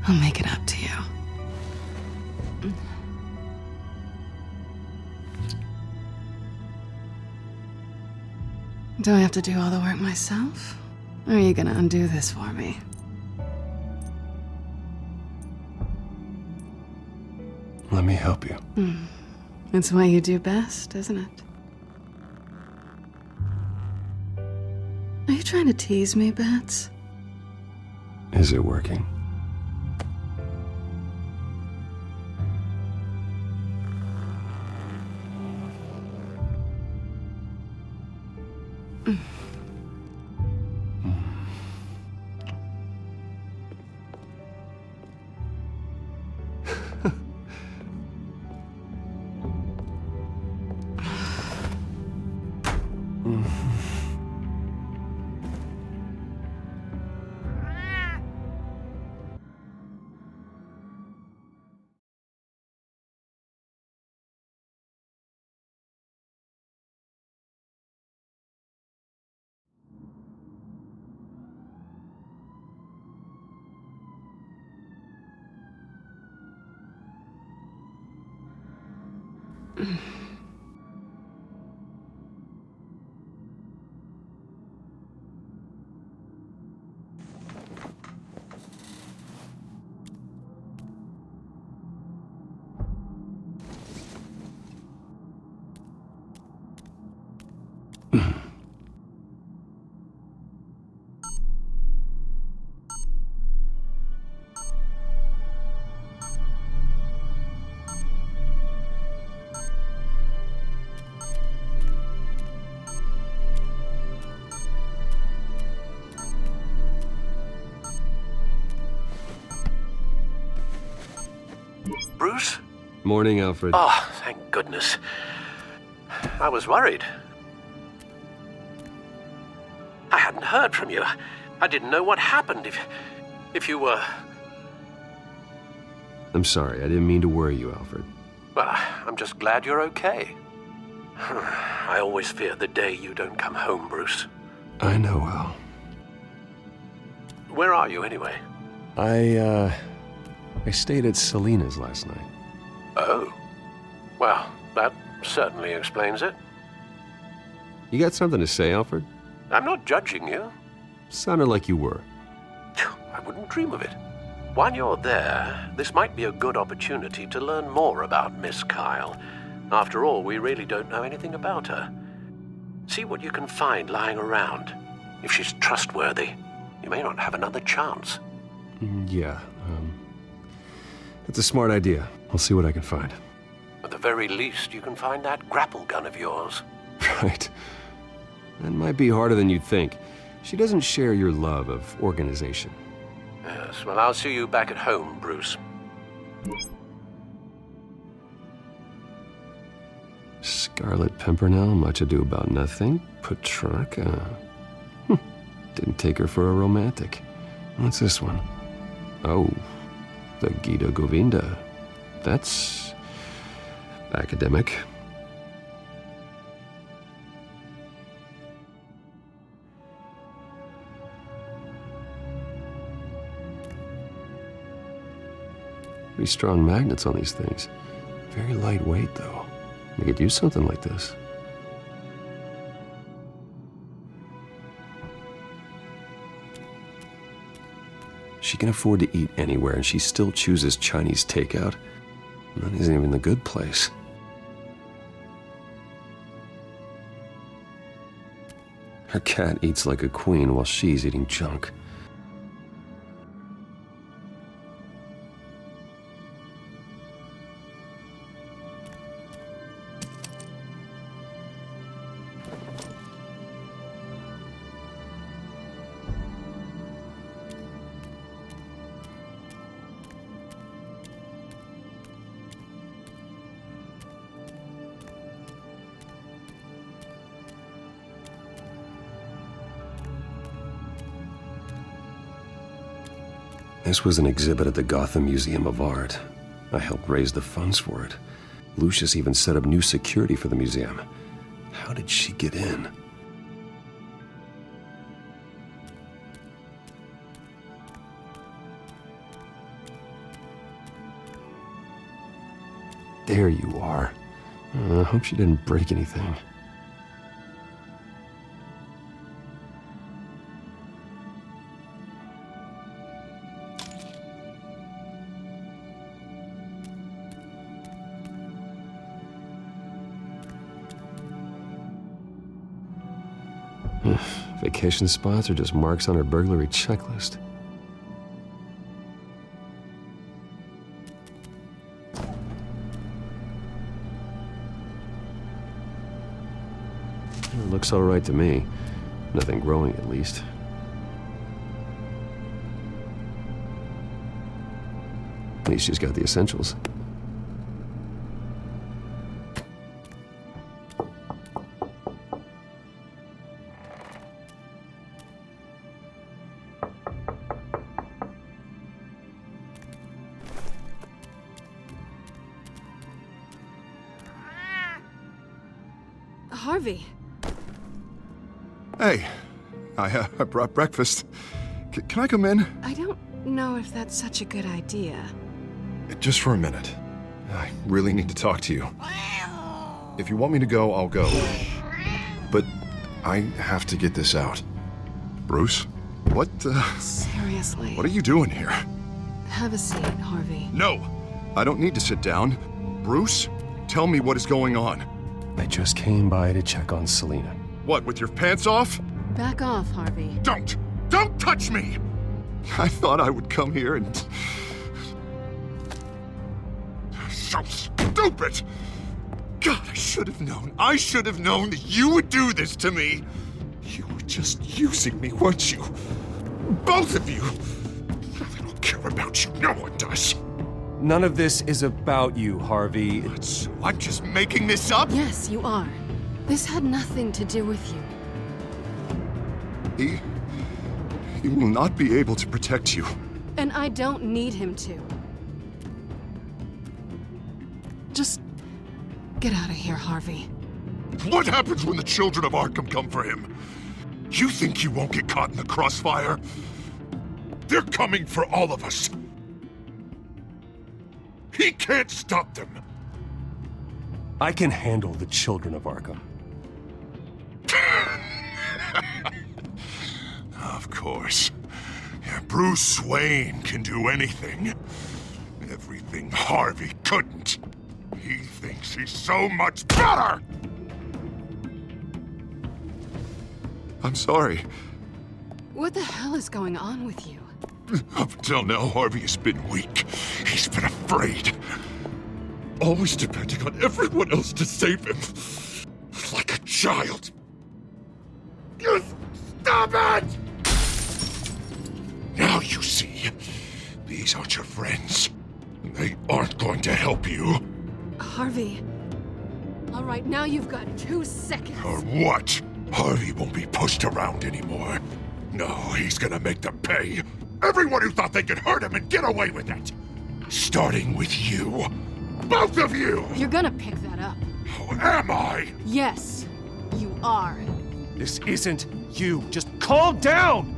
I'll make it up to you. Do I have to do all the work myself? Or are you gonna undo this for me? Let me help you. It's what you do best, isn't it? Are you trying to tease me, Bats? Is it working? Bruce? Morning, Alfred. Oh, thank goodness. I was worried. I hadn't heard from you. I didn't know what happened if you were... I'm sorry, I didn't mean to worry you, Alfred. Well, I'm just glad you're okay. I always fear the day you don't come home, Bruce. I know, Al. Where are you, anyway? I stayed at Selena's last night. Oh. Well, that certainly explains it. You got something to say, Alfred? I'm not judging you. Sounded like you were. I wouldn't dream of it. While you're there, this might be a good opportunity to learn more about Miss Kyle. After all, we really don't know anything about her. See what you can find lying around. If she's trustworthy, you may not have another chance. Yeah, that's a smart idea. I'll see what I can find. At the very least, you can find that grapple gun of yours. Right. That might be harder than you'd think. She doesn't share your love of organization. Yes, well, I'll see you back at home, Bruce. Scarlet Pimpernel, Much Ado About Nothing, Petrarca. Didn't take her for a romantic. What's this one? Oh, The Gita Govinda. That's academic. Pretty strong magnets on these things. Very lightweight, though. We could use something like this. She can afford to eat anywhere, and she still chooses Chinese takeout. That isn't even the good place. Her cat eats like a queen while she's eating junk. This was an exhibit at the Gotham Museum of Art. I helped raise the funds for it. Lucius even set up new security for the museum. How did she get in? There you are. I hope she didn't break anything. Vacation spots are just marks on her burglary checklist. It looks all right to me. Nothing growing, at least. At least she's got the essentials. Harvey. Hey, I brought breakfast. Can I come in? I don't know if that's such a good idea. Just for a minute. I really need to talk to you. If you want me to go, I'll go. But I have to get this out. Bruce? What, Seriously. What are you doing here? Have a seat, Harvey. No! I don't need to sit down. Bruce, tell me what is going on. I just came by to check on Selena. What, with your pants off? Back off, Harvey. Don't! Don't touch me! I thought I would come here and... So stupid! God, I should have known. I should have known that you would do this to me. You were just using me, weren't you? Both of you! I don't care about you. No one does. None of this is about you, Harvey. So I'm just making this up? Yes, you are. This had nothing to do with you. He will not be able to protect you. And I don't need him to. Just get out of here, Harvey. What happens when the children of Arkham come for him? You think you won't get caught in the crossfire? They're coming for all of us. He can't stop them. I can handle the children of Arkham. Of course. Yeah, Bruce Wayne can do anything. Everything Harvey couldn't. He thinks he's so much better! I'm sorry. What the hell is going on with you? Up until now, Harvey has been weak. He's been afraid. Always depending on everyone else to save him. Like a child. Stop it! Now you see, these aren't your friends. They aren't going to help you. Harvey. All right, now you've got 2 seconds. Or what? Harvey won't be pushed around anymore. No, he's gonna make them pay. Everyone who thought they could hurt him and get away with it. Starting with you. Both of you! You're gonna pick that up. Who am I? Yes, you are. This isn't you. Just calm down!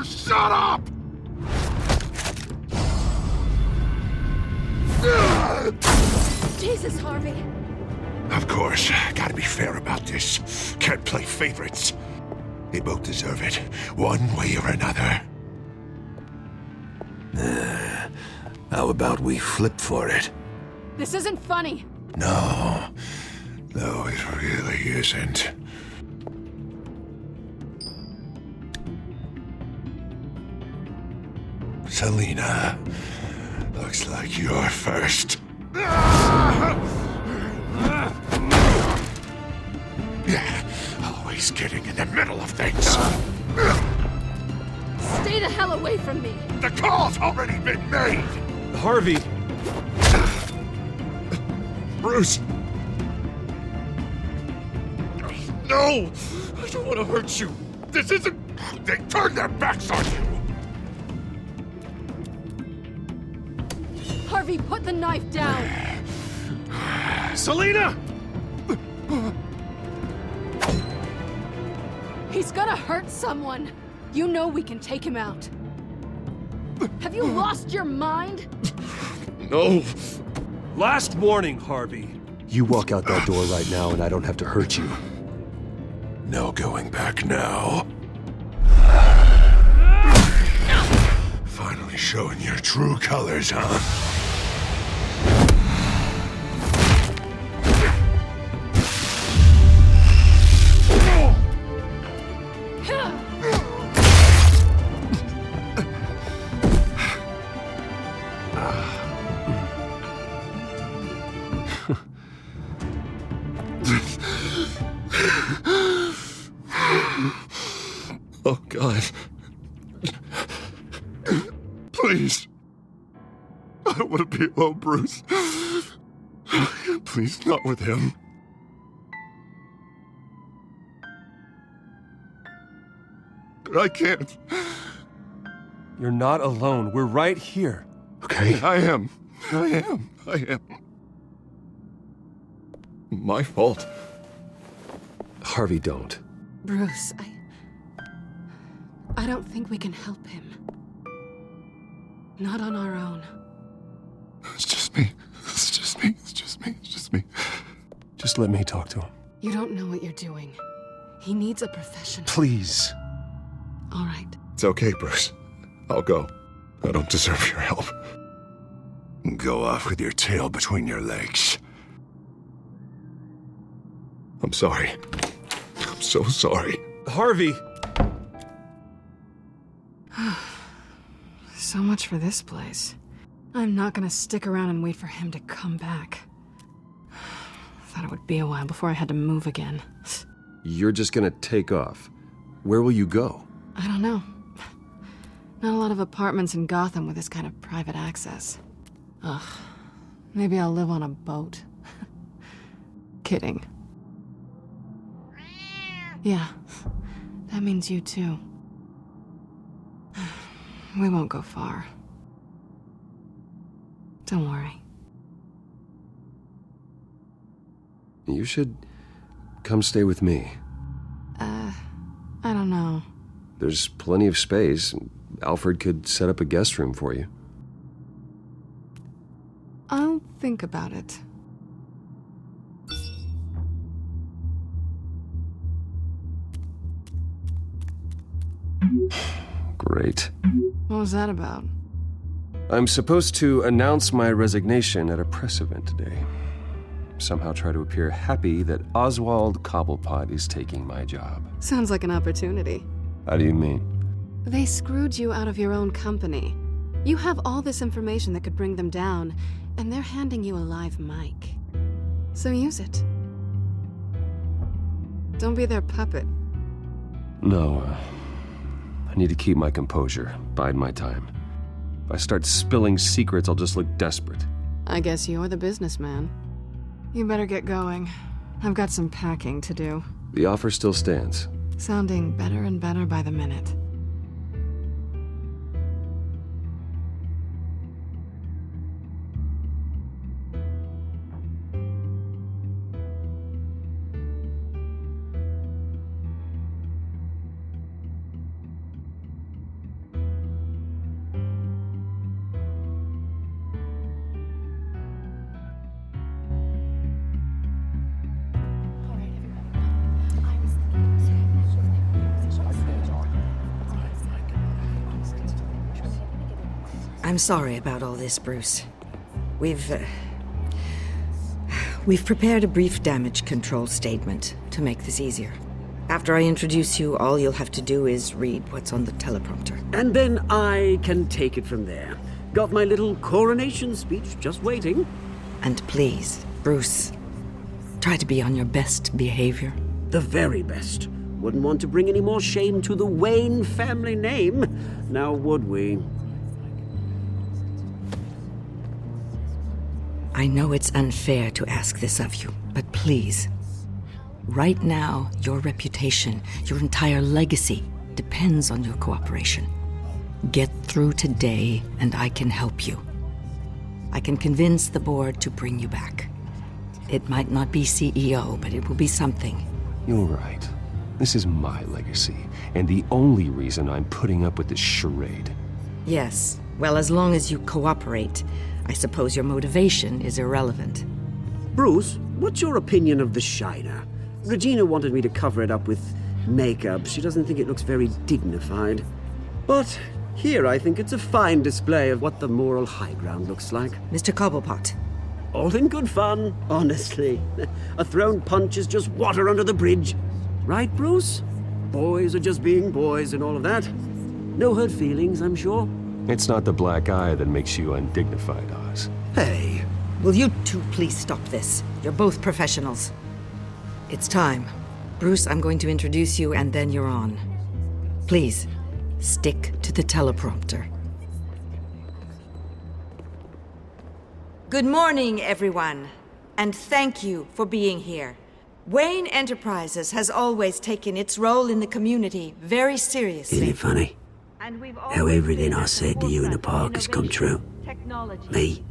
Shut up! Jesus, Harvey. Of course, gotta be fair about this. Can't play favorites. They both deserve it, one way or another. How about we flip for it? This isn't funny. No, it really isn't. Selina, looks like you're first. Always getting in the middle of things. Stay the hell away from me. The call's already been made. Harvey! Bruce! No! I don't want to hurt you. This isn't... They turned their backs on you. Harvey, put the knife down. Selina! He's gonna hurt someone. You know we can take him out. Have you lost your mind? No. Last warning, Harvey. You walk out that door right now and I don't have to hurt you. No going back now. Finally showing your true colors, huh? Oh, God. Please. I don't want to be alone, Bruce. Please, not with him. But I can't. You're not alone. We're right here. Okay? I am. My fault. Harvey, don't. Bruce, I don't think we can help him. Not on our own. It's just me. Just let me talk to him. You don't know what you're doing. He needs a professional. Please. All right. It's okay, Bruce. I'll go. I don't deserve your help. Go off with your tail between your legs. I'm sorry. I'm so sorry. Harvey! So much for this place. I'm not gonna stick around and wait for him to come back. Thought it would be a while before I had to move again. You're just gonna take off. Where will you go? I don't know. Not a lot of apartments in Gotham with this kind of private access. Ugh. Maybe I'll live on a boat. Kidding. Yeah. That means you too. We won't go far. Don't worry. You should come stay with me. I don't know. There's plenty of space. Alfred could set up a guest room for you. I'll think about it. Great. What was that about? I'm supposed to announce my resignation at a press event today. Somehow try to appear happy that Oswald Cobblepot is taking my job. Sounds like an opportunity. How do you mean? They screwed you out of your own company. You have all this information that could bring them down, and they're handing you a live mic. So use it. Don't be their puppet. No, I need to keep my composure, bide my time. If I start spilling secrets, I'll just look desperate. I guess you're the businessman. You better get going. I've got some packing to do. The offer still stands. Sounding better and better by the minute. I'm sorry about all this, Bruce. We've prepared a brief damage control statement to make this easier. After I introduce you, all you'll have to do is read what's on the teleprompter. And then I can take it from there. Got my little coronation speech just waiting. And please, Bruce, try to be on your best behavior. The very best. Wouldn't want to bring any more shame to the Wayne family name, now would we? I know it's unfair to ask this of you, but please, right now, your reputation, your entire legacy, depends on your cooperation. Get through today, and I can help you. I can convince the board to bring you back. It might not be CEO, but it will be something. You're right. This is my legacy, and the only reason I'm putting up with this charade. Yes, well, as long as you cooperate, I suppose your motivation is irrelevant. Bruce, what's your opinion of the Shiner? Regina wanted me to cover it up with makeup. She doesn't think it looks very dignified. But here I think it's a fine display of what the moral high ground looks like. Mr. Cobblepot. All in good fun, honestly. A thrown punch is just water under the bridge. Right, Bruce? Boys are just being boys and all of that. No hurt feelings, I'm sure. It's not the black eye that makes you undignified, Oz. Hey, will you two please stop this? You're both professionals. It's time. Bruce, I'm going to introduce you and then you're on. Please, stick to the teleprompter. Good morning, everyone, and thank you for being here. Wayne Enterprises has always taken its role in the community very seriously. Isn't it funny? How everything I said to you in the park has come true. Me,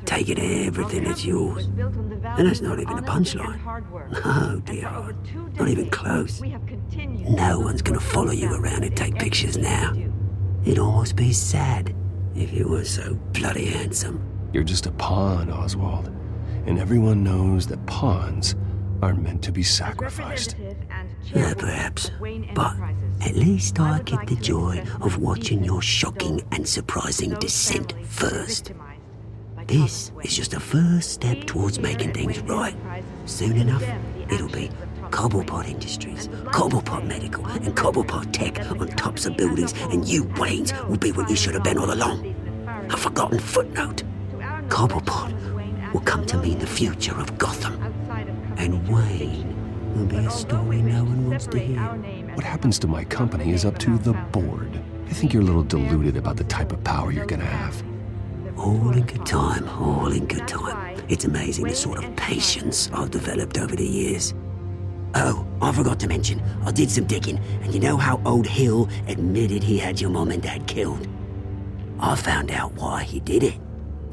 taking everything that's yours. And that's not even a punchline. No, dear. Not even close. No one's gonna follow you around and take pictures now. It'd almost be sad if you were so bloody handsome. You're just a pawn, Oswald. And everyone knows that pawns are meant to be sacrificed. Yeah, perhaps. But at least I get the joy of watching your shocking and surprising descent first. This is just a first step towards making things right. Soon enough, it'll be Cobblepot Industries, Cobblepot Medical, and Cobblepot Tech on tops of buildings, and you, Waynes, will be what you should have been all along. A forgotten footnote. Cobblepot will come to mean the future of Gotham. And Wayne will be a story no one wants to hear. What happens to my company is up to the board. I think you're a little deluded about the type of power you're gonna have. All in good time, all in good time. It's amazing the sort of patience I've developed over the years. Oh, I forgot to mention, I did some digging, and you know how old Hill admitted he had your mom and dad killed? I found out why he did it.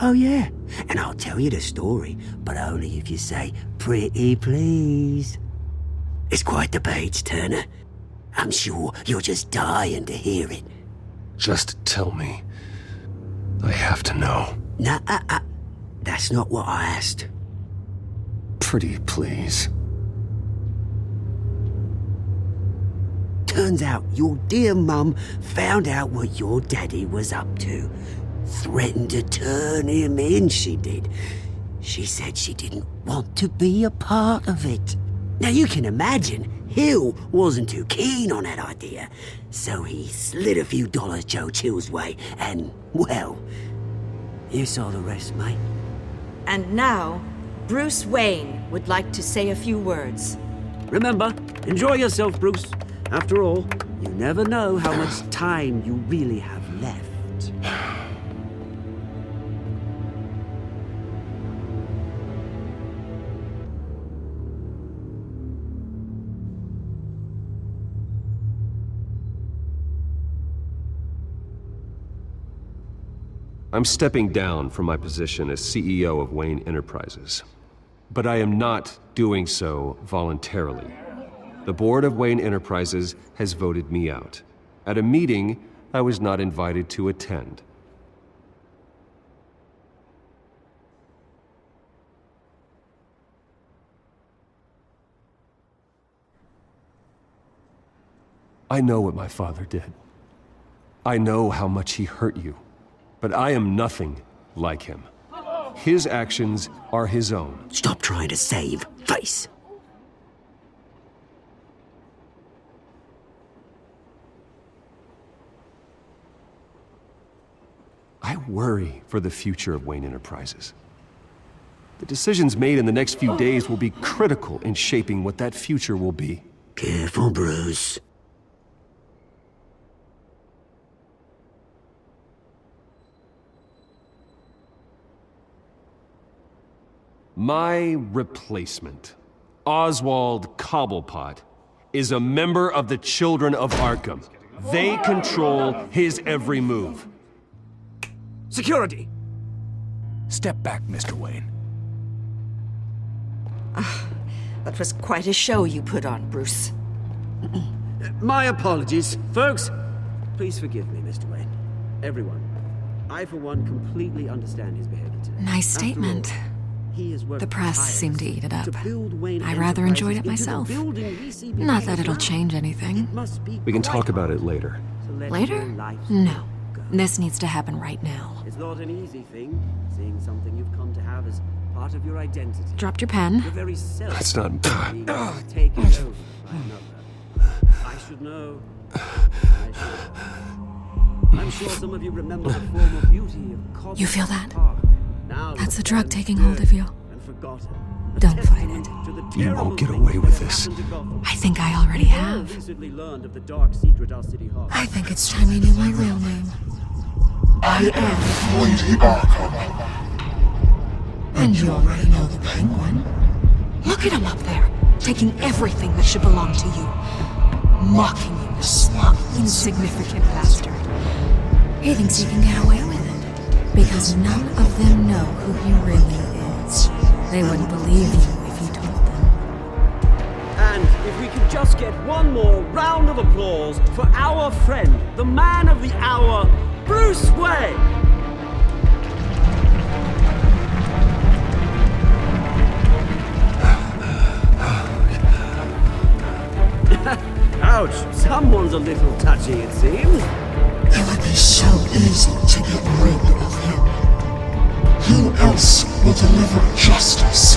Oh yeah, and I'll tell you the story, but only if you say, pretty please. It's quite the page turner. I'm sure you're just dying to hear it. Just tell me. I have to know. Nah, that's not what I asked. Pretty please. Turns out your dear mum found out what your daddy was up to. Threatened to turn him in, she did. She said she didn't want to be a part of it. Now you can imagine, Hill wasn't too keen on that idea. So he slid a few dollars Joe Chill's way, and, well, you saw the rest, mate. And now, Bruce Wayne would like to say a few words. Remember, enjoy yourself, Bruce. After all, you never know how much time you really have left. I'm stepping down from my position as CEO of Wayne Enterprises. But I am not doing so voluntarily. The board of Wayne Enterprises has voted me out, at a meeting I was not invited to attend. I know what my father did. I know how much he hurt you. But I am nothing like him. His actions are his own. Stop trying to save face. I worry for the future of Wayne Enterprises. The decisions made in the next few days will be critical in shaping what that future will be. Careful, Bruce. My replacement, Oswald Cobblepot, is a member of the Children of Arkham. They control his every move. Security! Step back, Mr. Wayne. That was quite a show you put on, Bruce. My apologies. Folks, please forgive me, Mr. Wayne. Everyone. I, for one, completely understand his behavior today. Nice statement. The press seemed to eat it up. I rather enjoyed it myself. Not that it'll change anything. We can talk about it later. Later? No. This needs to happen right now. It's not an easy thing, seeing something you've come to have as part of your identity. Dropped your pen? Your very self. That's not... taken over by another. I should know. I'm sure some of you remember the form of beauty of You feel that? That's the drug taking hold of you. Don't fight it. You won't get away with this. I think I already have. I think it's time you knew my real name. I am Lady Arkham. And you already know the Penguin. Look at him up there, taking everything that should belong to you. Mocking you, the smug, insignificant bastard. He thinks he can get away with it, because none of them know who he really is. They wouldn't believe you if you told them. And if we could just get one more round of applause for our friend, the man of the hour, Bruce Wayne! Ouch, someone's a little touchy, it seems. It would be so easy to get rid of him. Who else will deliver justice?